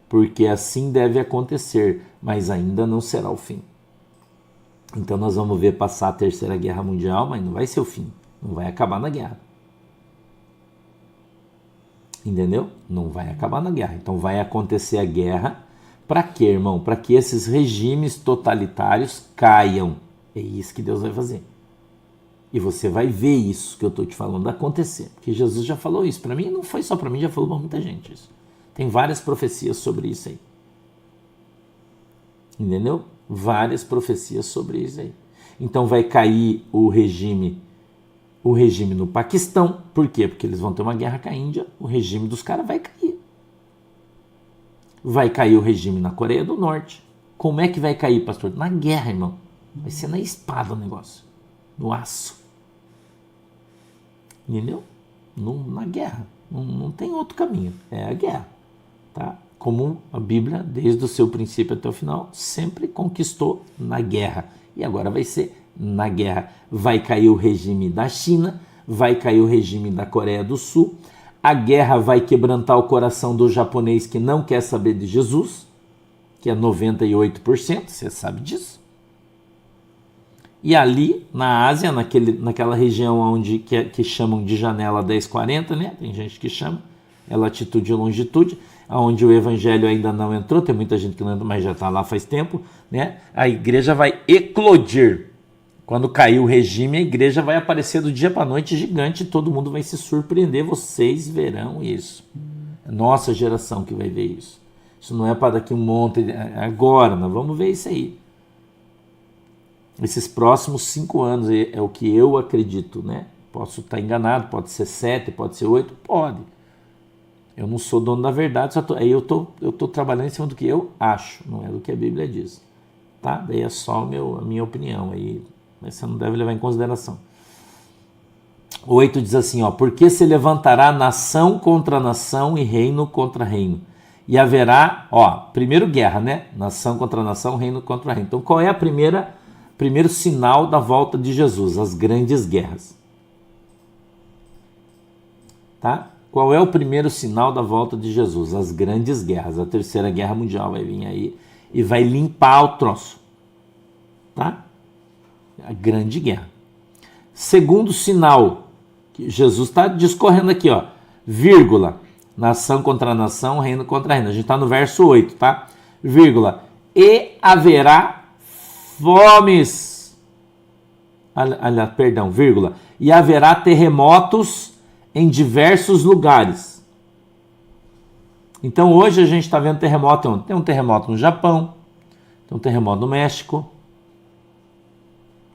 porque assim deve acontecer, mas ainda não será o fim. Então nós vamos ver passar a Terceira Guerra Mundial, mas não vai ser o fim. Não vai acabar na guerra. Entendeu? Não vai acabar na guerra. Então vai acontecer a guerra. Para quê, irmão? Para que esses regimes totalitários caiam. É isso que Deus vai fazer. E você vai ver isso que eu estou te falando acontecer. Porque Jesus já falou isso. Para mim, não foi só para mim, já falou para muita gente isso. Tem várias profecias sobre isso aí. Entendeu? Várias profecias sobre isso aí. Então vai cair o regime no Paquistão. Por quê? Porque eles vão ter uma guerra com a Índia. O regime dos caras vai cair. Vai cair o regime na Coreia do Norte. Como é que vai cair, pastor? Na guerra, irmão. Vai ser na espada o negócio. No aço. Entendeu? Na guerra. Não tem outro caminho. É a guerra. Tá? Como a Bíblia, desde o seu princípio até o final, sempre conquistou na guerra. E agora vai ser na guerra. Vai cair o regime da China, vai cair o regime da Coreia do Sul, a guerra vai quebrantar o coração do japonês que não quer saber de Jesus, que é 98%, você sabe disso. E ali, na Ásia, naquela região onde, que chamam de janela 1040, né? Tem gente que chama, é latitude e longitude, onde o evangelho ainda não entrou, tem muita gente que não entrou, mas já está lá faz tempo, né? A igreja vai eclodir. Quando cair o regime, a igreja vai aparecer do dia para a noite gigante, todo mundo vai se surpreender, vocês verão isso. É nossa geração que vai ver isso. Isso não é para daqui um monte, agora, nós vamos ver isso aí. Esses próximos 5 anos é o que eu acredito, né? Posso estar enganado, pode ser 7, pode ser 8, pode. Eu não sou dono da verdade, aí eu tô trabalhando em cima do que eu acho, não é do que a Bíblia diz. Tá? Daí é só a minha opinião, aí você não deve levar em consideração. 8 diz assim, ó, porque se levantará nação contra nação e reino contra reino. E haverá, primeiro guerra, né? Nação contra nação, reino contra reino. Então qual é primeiro sinal da volta de Jesus? As grandes guerras. Tá? Qual é o primeiro sinal da volta de Jesus? As grandes guerras. A Terceira Guerra Mundial vai vir aí e vai limpar o troço. Tá? A grande guerra. Segundo sinal, que Jesus está discorrendo aqui, ó, vírgula, nação contra nação, reino contra reino. A gente está no verso 8, tá? Vírgula, e haverá fomes. Perdão, vírgula, e haverá terremotos em diversos lugares. Então hoje a gente está vendo terremoto. Tem um terremoto no Japão, tem um terremoto no México,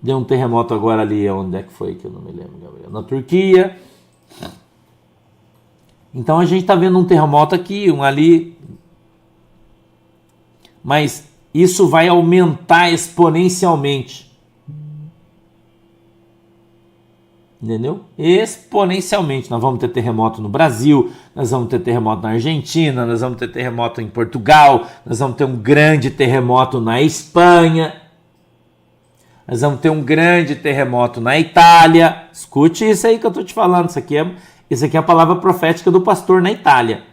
deu um terremoto agora ali, onde é que foi que eu não me lembro, Gabriel? Na Turquia. Então a gente está vendo um terremoto aqui, um ali, mas isso vai aumentar exponencialmente. Entendeu? Exponencialmente. Nós vamos ter terremoto no Brasil, nós vamos ter terremoto na Argentina, nós vamos ter terremoto em Portugal, nós vamos ter um grande terremoto na Espanha, nós vamos ter um grande terremoto na Itália. Escute isso aí que eu estou te falando. Isso aqui é a palavra profética do pastor na Itália.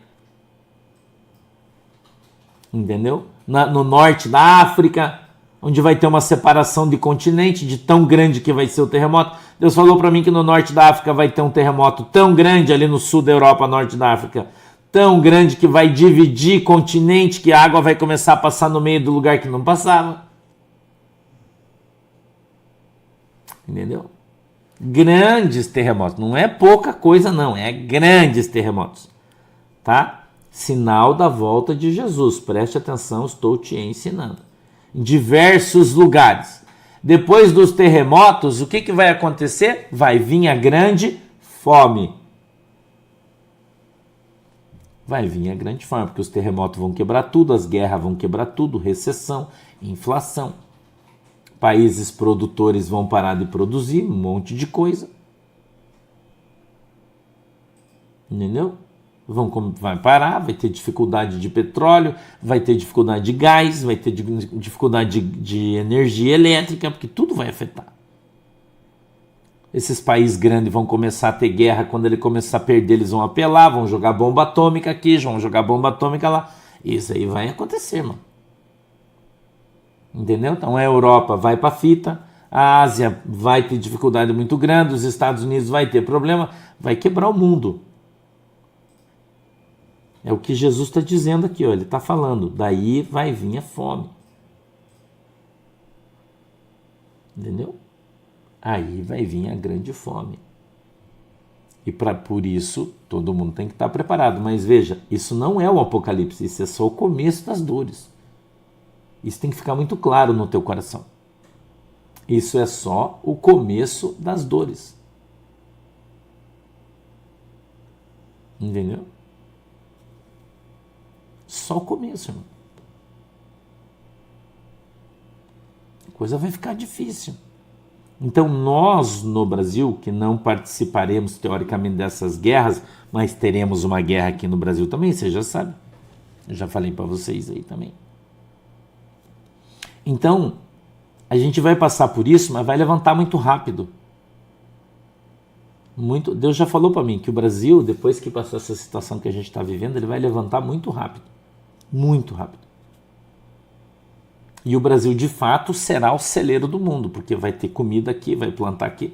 Entendeu? No norte da África, onde vai ter uma separação de continente, de tão grande que vai ser o terremoto. Deus falou para mim que no norte da África vai ter um terremoto tão grande, ali no sul da Europa, norte da África, tão grande que vai dividir continente, que a água vai começar a passar no meio do lugar que não passava. Entendeu? Grandes terremotos. Não é pouca coisa, não. É grandes terremotos. Tá? Sinal da volta de Jesus. Preste atenção, estou te ensinando. Em diversos lugares. Depois dos terremotos, o que vai acontecer? Vai vir a grande fome. Vai vir a grande fome, porque os terremotos vão quebrar tudo, as guerras vão quebrar tudo, recessão, inflação. Países produtores vão parar de produzir um monte de coisa. Entendeu? Vai parar, vai ter dificuldade de petróleo, vai ter dificuldade de gás, vai ter dificuldade de energia elétrica, porque tudo vai afetar. Esses países grandes vão começar a ter guerra, quando ele começar a perder, eles vão apelar, vão jogar bomba atômica aqui, vão jogar bomba atômica lá. Isso aí vai acontecer, mano. Entendeu? Então a Europa vai para a fita, a Ásia vai ter dificuldade muito grande, os Estados Unidos vai ter problema, vai quebrar o mundo. É o que Jesus está dizendo aqui, ó. Ele está falando, daí vai vir a fome. Entendeu? Aí vai vir a grande fome. E por isso, todo mundo tem que estar preparado. Mas veja, isso não é o apocalipse, isso é só o começo das dores. Isso tem que ficar muito claro no teu coração. Isso é só o começo das dores. Entendeu? Só o começo, irmão. A coisa vai ficar difícil. Então nós no Brasil, que não participaremos teoricamente dessas guerras, mas teremos uma guerra aqui no Brasil também, você já sabe. Eu já falei para vocês aí também. Então, a gente vai passar por isso, mas vai levantar muito rápido. Deus já falou para mim que o Brasil, depois que passar essa situação que a gente está vivendo, ele vai levantar muito rápido. Muito rápido. E o Brasil, de fato, será o celeiro do mundo, porque vai ter comida aqui, vai plantar aqui.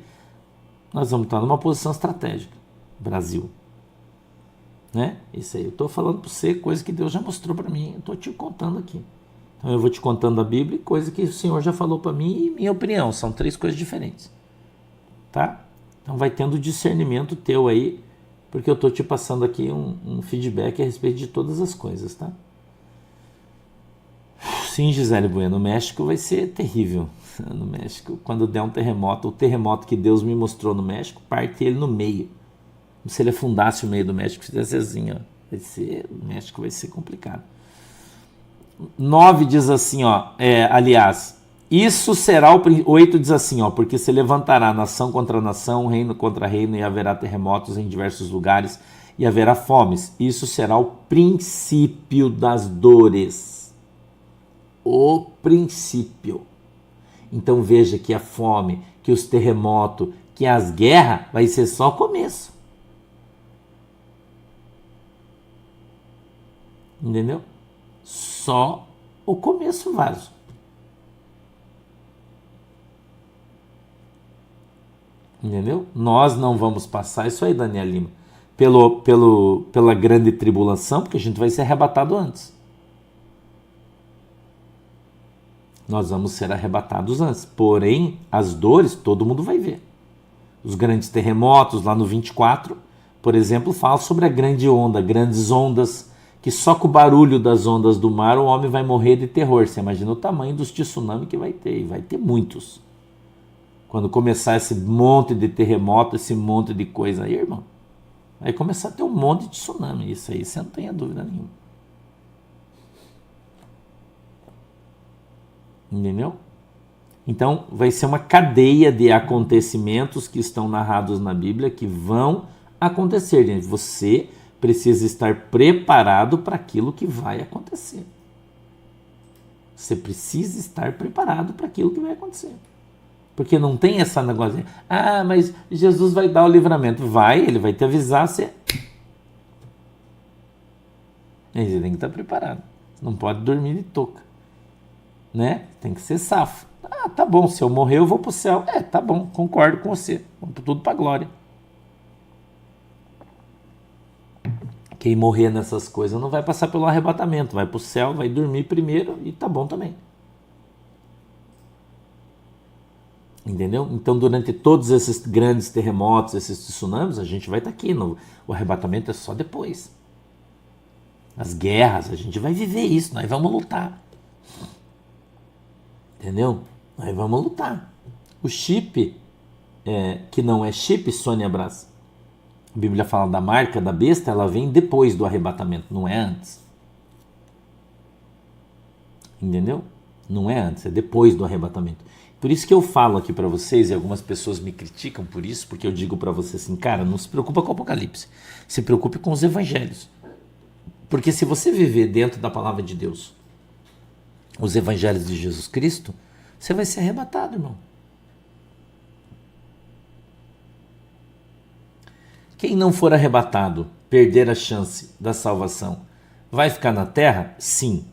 Nós vamos estar numa posição estratégica. Brasil. Né? Isso aí. Eu estou falando para você coisa que Deus já mostrou para mim. Eu estou te contando aqui. Então eu vou te contando a Bíblia, coisa que o Senhor já falou para mim e minha opinião. São 3 coisas diferentes. Tá? Então vai tendo discernimento teu aí, porque eu estou te passando aqui um feedback a respeito de todas as coisas, tá? Sim, Gisele Bueno, no México vai ser terrível. No México, quando der um terremoto, o terremoto que Deus me mostrou no México, parte ele no meio. Se ele afundasse o meio do México, fizesse assim, ó, o México vai ser complicado. 9 diz assim, ó, aliás, isso será 8 diz assim, ó, porque se levantará nação contra nação, reino contra reino, e haverá terremotos em diversos lugares, e haverá fomes. Isso será o princípio das dores. O princípio. Então veja que a fome, que os terremotos, que as guerras vai ser só o começo. Entendeu? Só o começo, vaso. Entendeu? Nós não vamos passar isso aí, Daniel Lima, pela grande tribulação, porque a gente vai ser arrebatado antes. Nós vamos ser arrebatados antes. Porém, as dores todo mundo vai ver. Os grandes terremotos lá no 24, por exemplo, fala sobre a grande onda, grandes ondas, que só com o barulho das ondas do mar o homem vai morrer de terror. Você imagina o tamanho dos tsunamis que vai ter, e vai ter muitos. Quando começar esse monte de terremoto, esse monte de coisa aí, irmão, vai começar a ter um monte de tsunami. Isso aí você não tenha dúvida nenhuma. Entendeu? Então, vai ser uma cadeia de acontecimentos que estão narrados na Bíblia que vão acontecer, gente. Você precisa estar preparado para aquilo que vai acontecer. Você precisa estar preparado para aquilo que vai acontecer. Porque não tem essa negócio de, mas Jesus vai dar o livramento. Vai, ele vai te avisar, você tem que estar preparado. Não pode dormir de touca, né? Tem que ser safo. Tá bom, se eu morrer eu vou pro céu. Tá bom, concordo com você. Vamos tudo pra glória. Quem morrer nessas coisas não vai passar pelo arrebatamento, vai pro céu, vai dormir primeiro e tá bom também. Entendeu? Então, durante todos esses grandes terremotos, esses tsunamis, a gente vai estar aqui. O arrebatamento é só depois. As guerras, a gente vai viver isso, nós vamos lutar. Entendeu? Nós vamos lutar. O chip, que não é chip, Sônia Brás, a Bíblia fala da marca da besta, ela vem depois do arrebatamento, não é antes. Entendeu? Não é antes, é depois do arrebatamento. Por isso que eu falo aqui para vocês, e algumas pessoas me criticam por isso, porque eu digo para vocês assim, cara, não se preocupa com o Apocalipse, se preocupe com os evangelhos. Porque se você viver dentro da palavra de Deus, os evangelhos de Jesus Cristo, você vai ser arrebatado, irmão. Quem não for arrebatado, perder a chance da salvação, vai ficar na terra? Sim.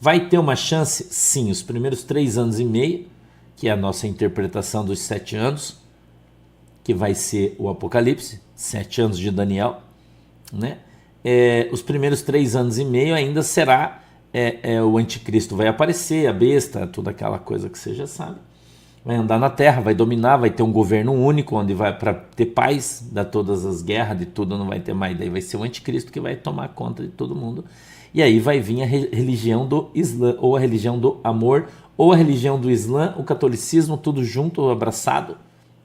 Vai ter uma chance? Sim. Os primeiros 3 anos e meio, que é a nossa interpretação dos 7 anos, que vai ser o Apocalipse, 7 anos de Daniel, né? Os primeiros 3 anos e meio ainda será o anticristo vai aparecer, a besta, toda aquela coisa que você já sabe, vai andar na terra, vai dominar, vai ter um governo único, onde vai para ter paz, dar todas as guerras, de tudo não vai ter mais, daí vai ser o anticristo que vai tomar conta de todo mundo, e aí vai vir a religião do Islã, ou a religião do amor, ou a religião do Islã, o catolicismo, tudo junto, abraçado,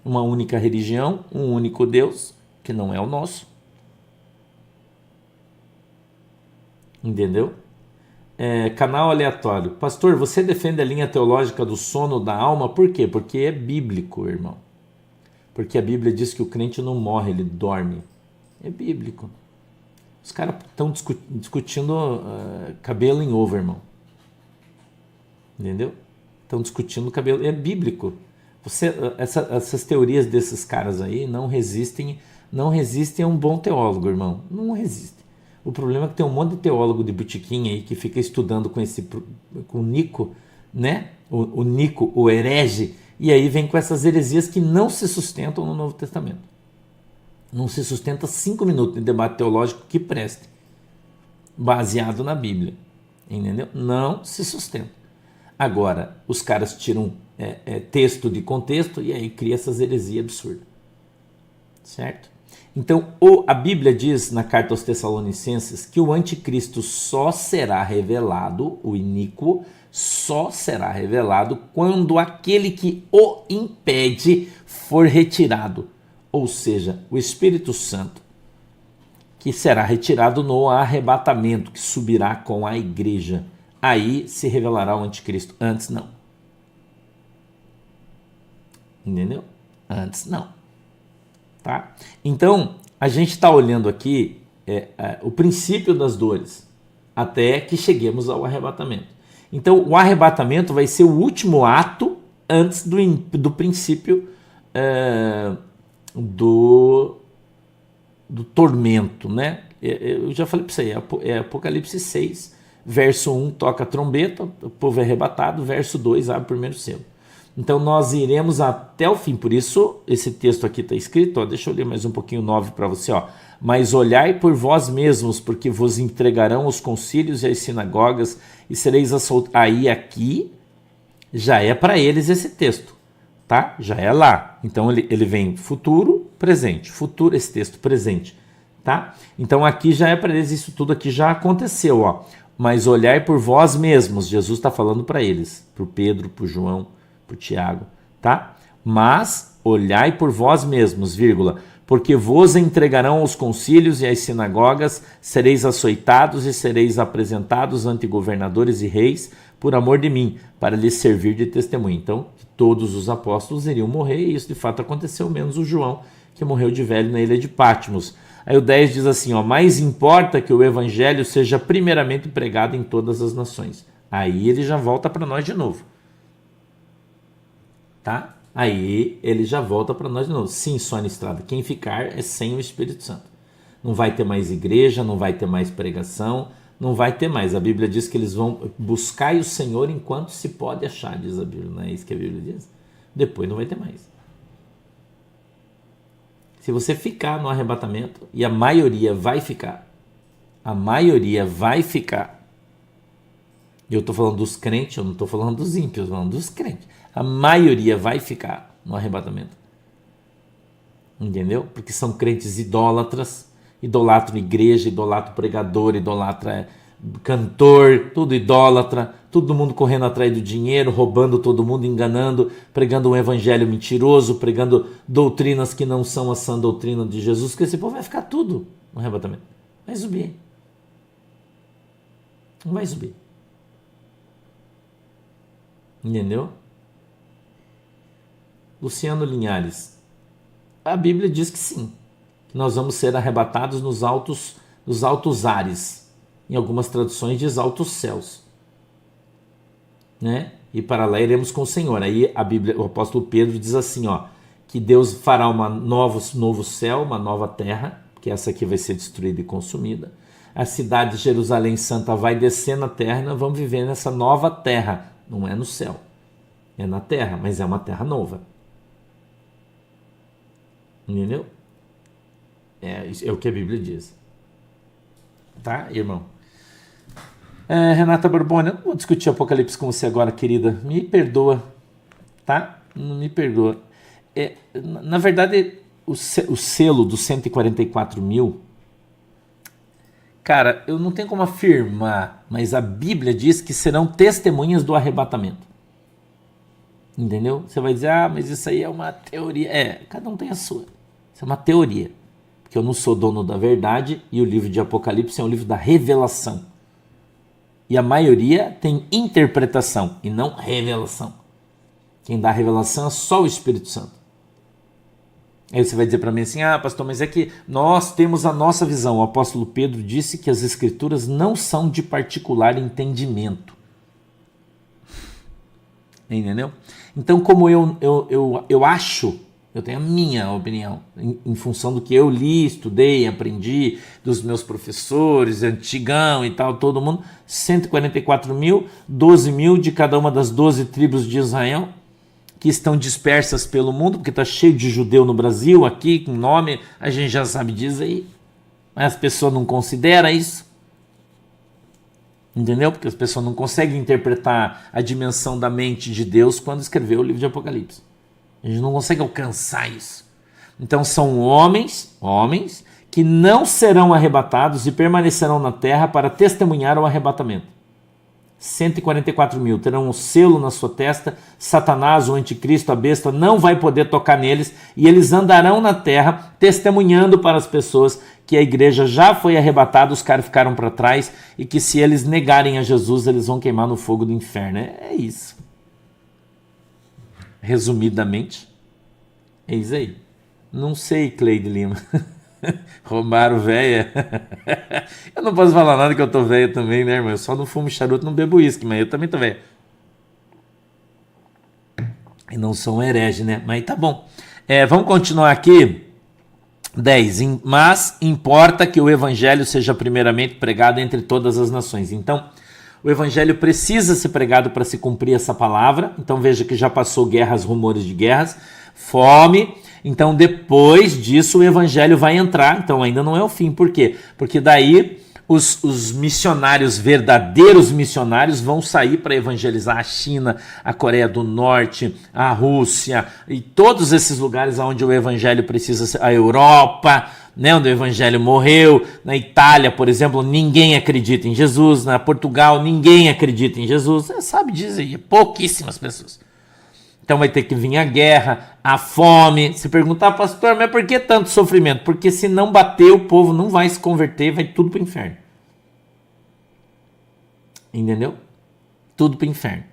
uma única religião, um único Deus, que não é o nosso. Entendeu? Canal aleatório. Pastor, você defende a linha teológica do sono da alma? Por quê? Porque é bíblico, irmão. Porque a Bíblia diz que o crente não morre, ele dorme. É bíblico. Os caras estão discutindo cabelo em ovo, irmão. Entendeu? Estão discutindo cabelo. É bíblico. Essas teorias desses caras aí não resistem a um bom teólogo, irmão. Não resistem. O problema é que tem um monte de teólogo de botiquim aí que fica estudando com o Nico, né? O Nico, o herege, e aí vem com essas heresias que não se sustentam no Novo Testamento. Não se sustenta 5 minutos de debate teológico que preste, baseado na Bíblia. Entendeu? Não se sustenta. Agora, os caras tiram texto de contexto e aí cria essas heresias absurdas. Certo? Então, a Bíblia diz na carta aos Tessalonicenses que o anticristo só será revelado, o iníquo, só será revelado quando aquele que o impede for retirado. Ou seja, o Espírito Santo, que será retirado no arrebatamento, que subirá com a igreja. Aí se revelará o anticristo. Antes não. Entendeu? Antes não. Tá? Então, a gente está olhando aqui o princípio das dores, até que cheguemos ao arrebatamento. Então, o arrebatamento vai ser o último ato antes do princípio do tormento, né? Eu já falei para você, é Apocalipse 6, verso 1, toca a trombeta, o povo é arrebatado, verso 2, abre o primeiro selo. Então nós iremos até o fim, por isso esse texto aqui está escrito, deixa eu ler mais um pouquinho 9 para você, mas olhai por vós mesmos, porque vos entregarão os concílios e as sinagogas e sereis assoltados. Aí aqui já é para eles esse texto, tá? Já é lá, então ele vem futuro, presente, futuro, esse texto presente, tá? Então aqui já é para eles, isso tudo aqui já aconteceu, mas olhai por vós mesmos, Jesus está falando para eles, para o Pedro, para o João, para o Tiago, tá? Mas olhai por vós mesmos, vírgula, porque vos entregarão aos concílios e às sinagogas, sereis açoitados e sereis apresentados ante governadores e reis por amor de mim, para lhes servir de testemunho. Então, todos os apóstolos iriam morrer, e isso de fato aconteceu, menos o João, que morreu de velho na ilha de Patmos. Aí o 10 diz assim, mais importa que o evangelho seja primeiramente pregado em todas as nações. Aí ele já volta para nós de novo. Tá? Aí ele já volta para nós de novo. Sim, Sônia Estrada, quem ficar é sem o Espírito Santo. Não vai ter mais igreja, não vai ter mais pregação, não vai ter mais. A Bíblia diz que eles vão buscar o Senhor enquanto se pode achar, diz a Bíblia. Não é isso que a Bíblia diz? Depois não vai ter mais. Se você ficar no arrebatamento, e a maioria vai ficar, e eu estou falando dos crentes, eu não estou falando dos ímpios, eu estou falando dos crentes, a maioria vai ficar no arrebatamento, entendeu? Porque são crentes idólatras, idolatram igreja, idolatram pregador, idolatra cantor, tudo idólatra, todo mundo correndo atrás do dinheiro, roubando todo mundo, enganando, pregando um evangelho mentiroso, pregando doutrinas que não são a sã doutrina de Jesus, que esse povo vai ficar tudo no arrebatamento. Vai subir. Não vai subir. Entendeu? Luciano Linhares. A Bíblia diz que sim, que nós vamos ser arrebatados nos altos ares. Em algumas traduções diz altos céus, né? E para lá iremos com o Senhor. Aí a Bíblia, o apóstolo Pedro diz assim, que Deus fará novo céu, uma nova terra, que essa aqui vai ser destruída e consumida. A cidade de Jerusalém Santa vai descer na terra e nós vamos viver nessa nova terra. Não é no céu, é na terra, mas é uma terra nova. Entendeu? É o que a Bíblia diz. Tá, irmão? Renata Borboni, eu não vou discutir Apocalipse com você agora, querida. Me perdoa, tá? Não me perdoa. Na verdade, o selo dos 144 mil, cara, eu não tenho como afirmar, mas a Bíblia diz que serão testemunhas do arrebatamento. Entendeu? Você vai dizer, mas isso aí é uma teoria. Cada um tem a sua. Isso é uma teoria. Porque eu não sou dono da verdade e o livro de Apocalipse é um livro da revelação. E a maioria tem interpretação e não revelação. Quem dá revelação é só o Espírito Santo. Aí você vai dizer para mim assim, pastor, mas é que nós temos a nossa visão. O apóstolo Pedro disse que as escrituras não são de particular entendimento. Entendeu? Então, como eu acho, eu tenho a minha opinião, em função do que eu li, estudei, aprendi, dos meus professores, antigão e tal, todo mundo, 144 mil, 12 mil de cada uma das 12 tribos de Israel, que estão dispersas pelo mundo, porque está cheio de judeu no Brasil, aqui, com nome, a gente já sabe disso aí, mas as pessoas não consideram isso. Entendeu? Porque as pessoas não conseguem interpretar a dimensão da mente de Deus quando escreveu o livro de Apocalipse. A gente não consegue alcançar isso. Então são homens que não serão arrebatados e permanecerão na terra para testemunhar o arrebatamento. 144 mil terão um selo na sua testa, Satanás, o anticristo, a besta, não vai poder tocar neles e eles andarão na terra testemunhando para as pessoas que a igreja já foi arrebatada, os caras ficaram para trás e que se eles negarem a Jesus, eles vão queimar no fogo do inferno. É isso. Resumidamente, é isso aí. Não sei, Cleide Lima. Roubaram véia. Eu não posso falar nada que eu tô velho também, né, irmão? Eu só não fumo charuto, não bebo uísque, mas eu também tô velho. E não sou um herege, né? Mas tá bom. Vamos continuar aqui. 10. Mas importa que o evangelho seja primeiramente pregado entre todas as nações. Então, o evangelho precisa ser pregado para se cumprir essa palavra. Então veja que já passou guerras, rumores de guerras, fome. Então depois disso o evangelho vai entrar. Então ainda não é o fim. Por quê? Porque daí os missionários, verdadeiros missionários, vão sair para evangelizar a China, a Coreia do Norte, a Rússia e todos esses lugares onde o evangelho precisa ser, a Europa, né, onde o evangelho morreu. Na Itália, por exemplo, ninguém acredita em Jesus. Na Portugal, ninguém acredita em Jesus. Você sabe disso aí, pouquíssimas pessoas. Então vai ter que vir a guerra, a fome. Se perguntar, pastor, mas por que tanto sofrimento? Porque se não bater, o povo não vai se converter, vai tudo para o inferno. Entendeu? Tudo para o inferno.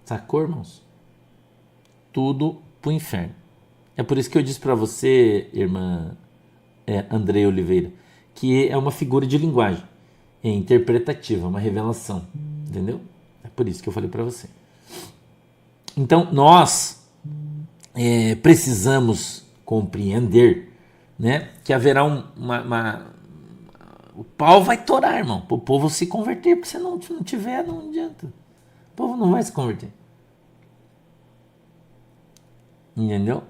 Sacou, irmãos? Tudo para o inferno. É por isso que eu disse para você, irmã André Oliveira, que é uma figura de linguagem, é interpretativa, uma revelação. Entendeu? É por isso que eu falei para você. Então, nós precisamos compreender, né, que haverá o pau vai torar, irmão, para o povo se converter, porque se não tiver, não adianta. O povo não vai se converter. Entendeu?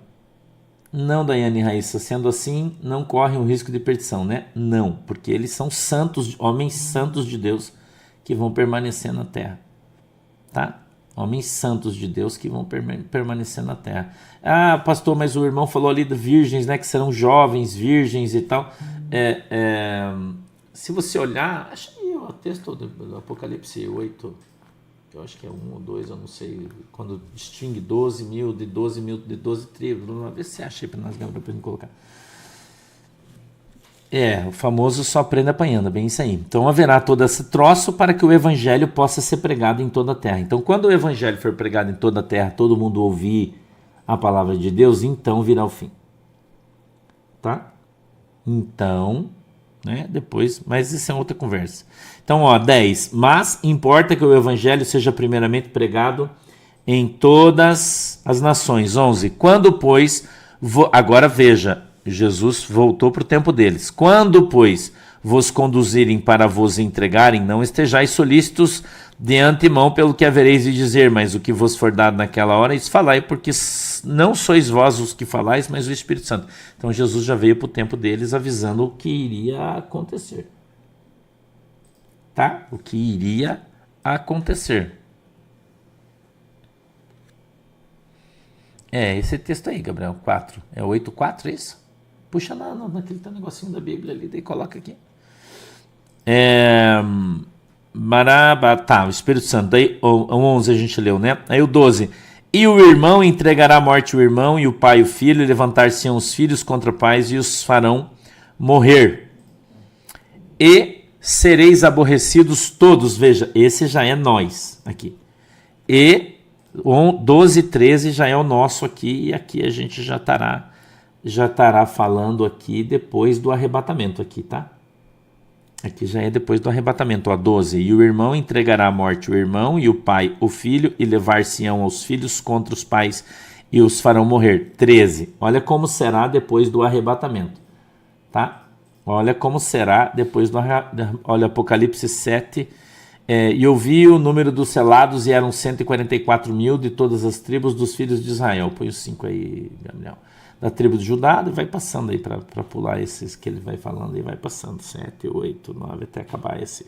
Não, Daiane Raíssa, sendo assim, não correm o risco de perdição, né? Não, porque eles são santos, homens santos de Deus que vão permanecer na terra, tá? Homens santos de Deus que vão permanecer na terra. Ah, pastor, mas o irmão falou ali de virgens, né? Que serão jovens, virgens e tal. Se você olhar, acho que o texto do Apocalipse 8, que eu acho que é 1 ou 2, eu não sei, quando distingue 12 mil de 12 tribos. Vamos ver se você acha aí para nós, Gabriel, para gente colocar. O famoso só aprende apanhando, bem isso aí. Então haverá todo esse troço para que o evangelho possa ser pregado em toda a terra. Então quando o evangelho for pregado em toda a terra, todo mundo ouvir a palavra de Deus, então virá o fim. Tá? Então, né, depois, mas isso é outra conversa. Então, 10. Mas importa que o evangelho seja primeiramente pregado em todas as nações. 11. Quando, pois, agora veja, Jesus voltou para o tempo deles. Quando, pois, vos conduzirem para vos entregarem, não estejais solícitos de antemão pelo que havereis de dizer, mas o que vos for dado naquela hora, isso falai, porque não sois vós os que falais, mas o Espírito Santo. Então Jesus já veio para o tempo deles avisando o que iria acontecer. Tá? O que iria acontecer. Esse texto aí, Gabriel, 4. É 8:4, é isso? Puxa naquele negocinho da Bíblia ali, daí coloca aqui. Tá, o Espírito Santo. Daí o 11 a gente leu, né? Aí o 12. E o irmão entregará à morte o irmão, e o pai o filho, e levantar-se-ão os filhos contra pais, e os farão morrer. E sereis aborrecidos todos. Veja, esse já é nós aqui. E 12, 13 já é o nosso aqui, e aqui a gente já estará falando aqui depois do arrebatamento aqui, tá? Aqui já é depois do arrebatamento, 12. E o irmão entregará à morte o irmão, e o pai o filho, e levar-se-ão os filhos contra os pais, e os farão morrer. 13. Olha como será depois do arrebatamento, tá? Olha como será depois do arrebatamento. Olha Apocalipse 7. E ouvi o número dos selados, e eram 144 mil de todas as tribos dos filhos de Israel. Põe os 5 aí, Gabriel. Da tribo de Judá, e vai passando aí para pular esses que ele vai falando, e vai passando 7, 8, 9 até acabar esse.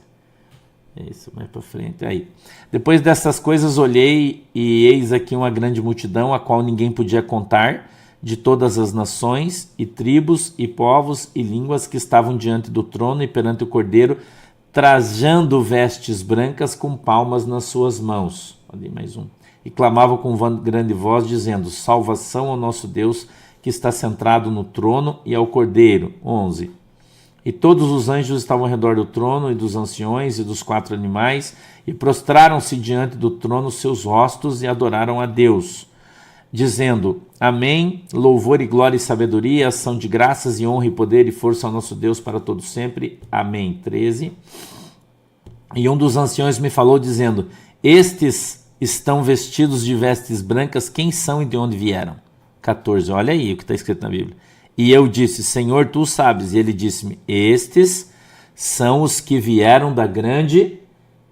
Isso, mais para frente. Aí. Depois dessas coisas olhei, e eis aqui uma grande multidão, a qual ninguém podia contar, de todas as nações, e tribos, e povos, e línguas, que estavam diante do trono e perante o Cordeiro, trajando vestes brancas com palmas nas suas mãos. Ali mais um. E clamavam com grande voz, dizendo: salvação ao nosso Deus, que está sentado no trono, e ao Cordeiro. 11. E todos os anjos estavam ao redor do trono, e dos anciões, e dos 4 animais, e prostraram-se diante do trono seus rostos, e adoraram a Deus, dizendo: Amém, louvor e glória e sabedoria, ação de graças e honra e poder e força ao nosso Deus para todo sempre. Amém. 13. E um dos anciões me falou, dizendo: estes estão vestidos de vestes brancas, quem são e de onde vieram? 14, olha aí o que está escrito na Bíblia. E eu disse: Senhor, tu sabes. E ele disse-me: estes são os que vieram da grande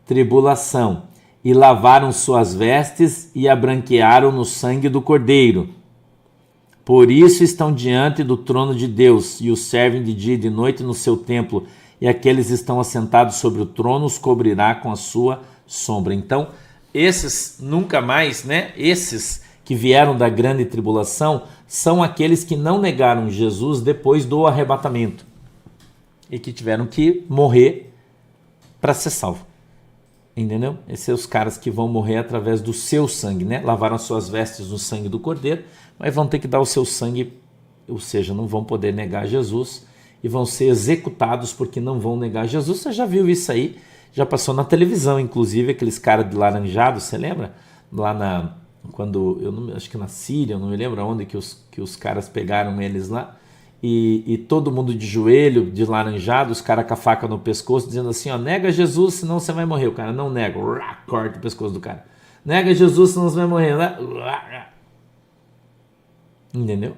tribulação, e lavaram suas vestes e a branquearam no sangue do Cordeiro. Por isso estão diante do trono de Deus, e o servem de dia e de noite no seu templo, e aqueles estão assentados sobre o trono os cobrirá com a sua sombra. Então, esses nunca mais, né? Esses que vieram da grande tribulação são aqueles que não negaram Jesus depois do arrebatamento e que tiveram que morrer para ser salvo. Entendeu? Esses são os caras que vão morrer através do seu sangue, né? Lavaram as suas vestes no sangue do Cordeiro, mas vão ter que dar o seu sangue, ou seja, não vão poder negar Jesus e vão ser executados porque não vão negar Jesus. Você já viu isso aí? Já passou na televisão, inclusive, aqueles caras de laranjado, você lembra? Lá quando, eu não, acho que na Síria, eu não me lembro onde que os caras pegaram eles lá, e todo mundo de joelho, de laranjado, os caras com a faca no pescoço, dizendo assim, ó, nega Jesus, senão você vai morrer. O cara não nega, corta o pescoço do cara. Nega Jesus, senão você vai morrer. Entendeu?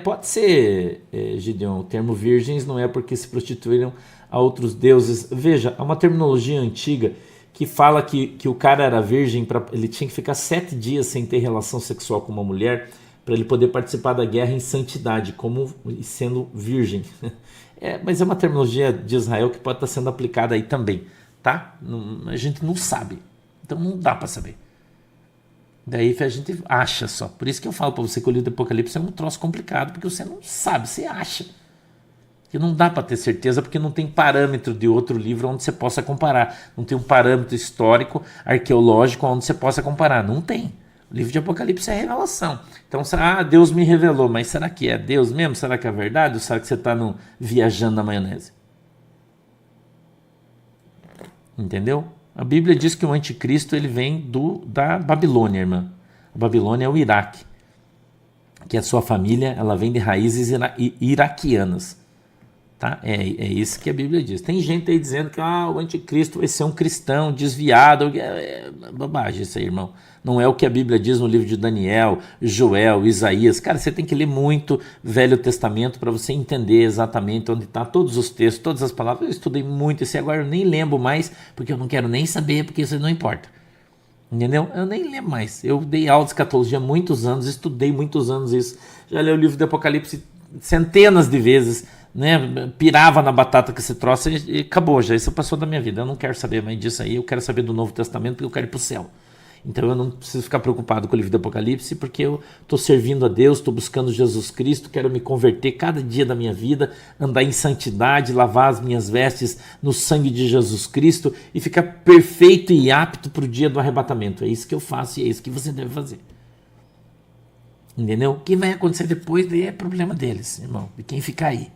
Pode ser, Gideon, o termo virgens não é porque se prostituíram a outros deuses. Veja, há uma terminologia antiga que fala que o cara era virgem, ele tinha que ficar 7 dias sem ter relação sexual com uma mulher para ele poder participar da guerra em santidade, como sendo virgem. Mas é uma terminologia de Israel que pode estar sendo aplicada aí também, tá? A gente não sabe, então não dá para saber. Daí a gente acha só. Por isso que eu falo para você que o livro do Apocalipse é um troço complicado, porque você não sabe, você acha. Que não dá para ter certeza, porque não tem parâmetro de outro livro onde você possa comparar. Não tem um parâmetro histórico, arqueológico onde você possa comparar. Não tem. O livro de Apocalipse é revelação. Então, Deus me revelou, mas será que é Deus mesmo? Será que é verdade? Ou será que você está viajando na maionese? Entendeu? A Bíblia diz que o anticristo ele vem da Babilônia, irmã. A Babilônia é o Iraque. Que a sua família ela vem de raízes iraquianas. Tá? É isso que a Bíblia diz. Tem gente aí dizendo que o anticristo vai ser um cristão desviado. É bobagem isso aí, irmão. Não é o que a Bíblia diz no livro de Daniel, Joel, Isaías. Cara, você tem que ler muito Velho Testamento para você entender exatamente onde está todos os textos, todas as palavras. Eu estudei muito isso e agora eu nem lembro mais, porque eu não quero nem saber, porque isso não importa. Entendeu? Eu nem lembro mais. Eu dei aula de escatologia há muitos anos, estudei muitos anos isso. Já li o livro do Apocalipse centenas de vezes, né? Pirava na batata que se trouxe e acabou já. Isso passou da minha vida. Eu não quero saber mais disso aí. Eu quero saber do Novo Testamento porque eu quero ir para o céu. Então eu não preciso ficar preocupado com o livro do Apocalipse porque eu estou servindo a Deus, estou buscando Jesus Cristo, quero me converter cada dia da minha vida, andar em santidade, lavar as minhas vestes no sangue de Jesus Cristo e ficar perfeito e apto para o dia do arrebatamento. É isso que eu faço e é isso que você deve fazer. Entendeu? O que vai acontecer depois daí é problema deles, irmão, de quem ficar aí.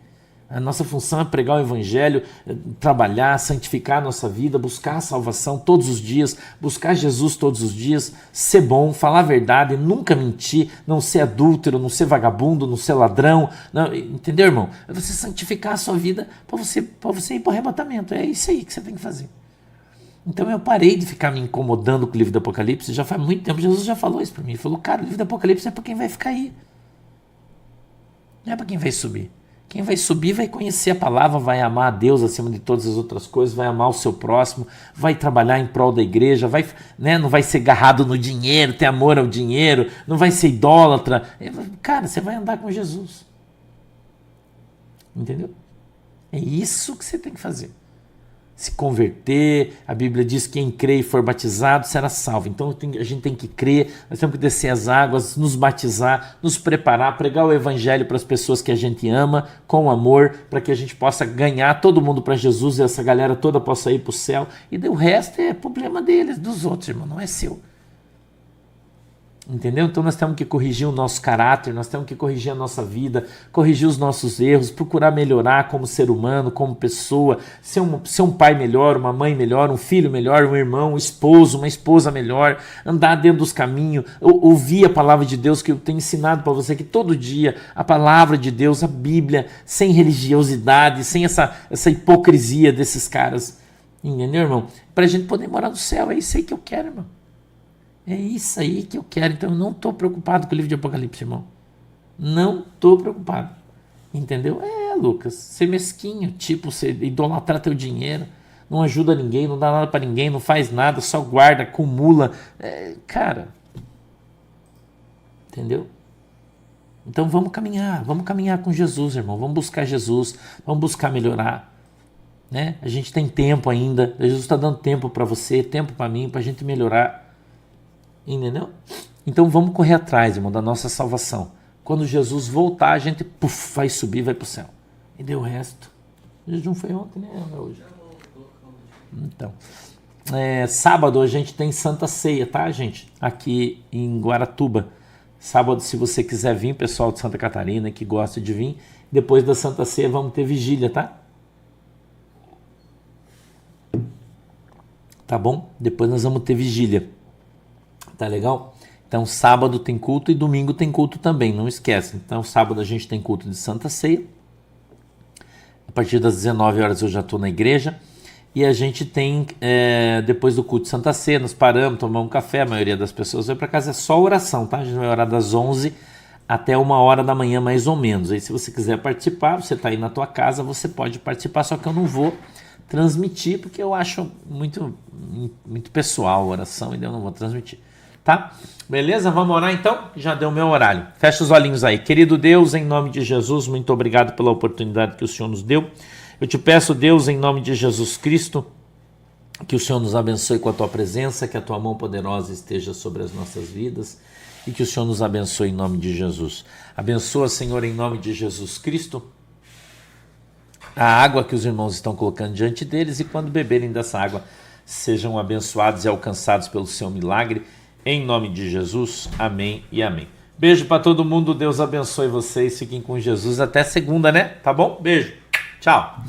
A nossa função é pregar o evangelho, trabalhar, santificar a nossa vida, buscar a salvação todos os dias, buscar Jesus todos os dias, ser bom, falar a verdade, nunca mentir, não ser adúltero, não ser vagabundo, não ser ladrão. Não, entendeu, irmão? É você santificar a sua vida para você ir para o arrebatamento. É isso aí que você tem que fazer. Então eu parei de ficar me incomodando com o livro do Apocalipse, já faz muito tempo. Jesus já falou isso para mim. Ele falou, cara, o livro do Apocalipse é para quem vai ficar aí. Não é para quem vai subir. Quem vai subir vai conhecer a palavra, vai amar a Deus acima de todas as outras coisas, vai amar o seu próximo, vai trabalhar em prol da igreja, não vai ser agarrado no dinheiro, ter amor ao dinheiro, não vai ser idólatra. Cara, você vai andar com Jesus. Entendeu? É isso que você tem que fazer. Se converter, a Bíblia diz que quem crê e for batizado será salvo. Então a gente tem que crer, nós temos que descer as águas, nos batizar, nos preparar, pregar o evangelho para as pessoas que a gente ama, com amor, para que a gente possa ganhar todo mundo para Jesus e essa galera toda possa ir para o céu. E o resto é problema deles, dos outros, irmão, não é seu. Entendeu? Então nós temos que corrigir o nosso caráter, nós temos que corrigir a nossa vida, corrigir os nossos erros, procurar melhorar como ser humano, como pessoa, ser um pai melhor, uma mãe melhor, um filho melhor, um irmão, um esposo, uma esposa melhor, andar dentro dos caminhos, ouvir a palavra de Deus que eu tenho ensinado para você que todo dia a palavra de Deus, a Bíblia, sem religiosidade, sem essa hipocrisia desses caras, entendeu, irmão? Para a gente poder morar no céu, é isso aí que eu quero, irmão. É isso aí que eu quero. Então eu não estou preocupado com o livro de Apocalipse, irmão. Não estou preocupado. Entendeu? Lucas, ser mesquinho, tipo, você idolatrar teu dinheiro, não ajuda ninguém, não dá nada para ninguém, não faz nada, só guarda, acumula. Cara, entendeu? Então vamos caminhar com Jesus, irmão. Vamos buscar Jesus, vamos buscar melhorar. Né? A gente tem tempo ainda, Jesus está dando tempo para você, tempo para mim, para a gente melhorar. Entendeu? Então vamos correr atrás, irmão, da nossa salvação. Quando Jesus voltar, a gente vai subir, vai para o céu. E deu o resto. O jejum foi ontem, né? Hoje. Então, sábado a gente tem Santa Ceia, tá, gente? Aqui em Guaratuba. Sábado, se você quiser vir, pessoal de Santa Catarina que gosta de vir, depois da Santa Ceia vamos ter vigília, tá? Tá bom? Depois nós vamos ter vigília. Tá legal? Então sábado tem culto e domingo tem culto também, não esquece. Então sábado a gente tem culto de Santa Ceia. A partir das 19 horas eu já estou na igreja. E a gente tem, depois do culto de Santa Ceia, nós paramos, tomamos um café, a maioria das pessoas vai para casa, é só oração, tá? A gente vai orar das 11 até 1h da manhã, mais ou menos. Aí se você quiser participar, você está aí na tua casa, você pode participar, só que eu não vou transmitir, porque eu acho muito pessoal a oração, e eu não vou transmitir, tá? Beleza? Vamos orar então? Já deu o meu horário. Fecha os olhinhos aí. Querido Deus, em nome de Jesus, muito obrigado pela oportunidade que o Senhor nos deu. Eu te peço, Deus, em nome de Jesus Cristo, que o Senhor nos abençoe com a tua presença, que a tua mão poderosa esteja sobre as nossas vidas e que o Senhor nos abençoe em nome de Jesus. Abençoa, Senhor, em nome de Jesus Cristo, a água que os irmãos estão colocando diante deles e quando beberem dessa água sejam abençoados e alcançados pelo seu milagre. Em nome de Jesus, amém e amém. Beijo para todo mundo, Deus abençoe vocês, fiquem com Jesus até segunda, né? Tá bom? Beijo. Tchau.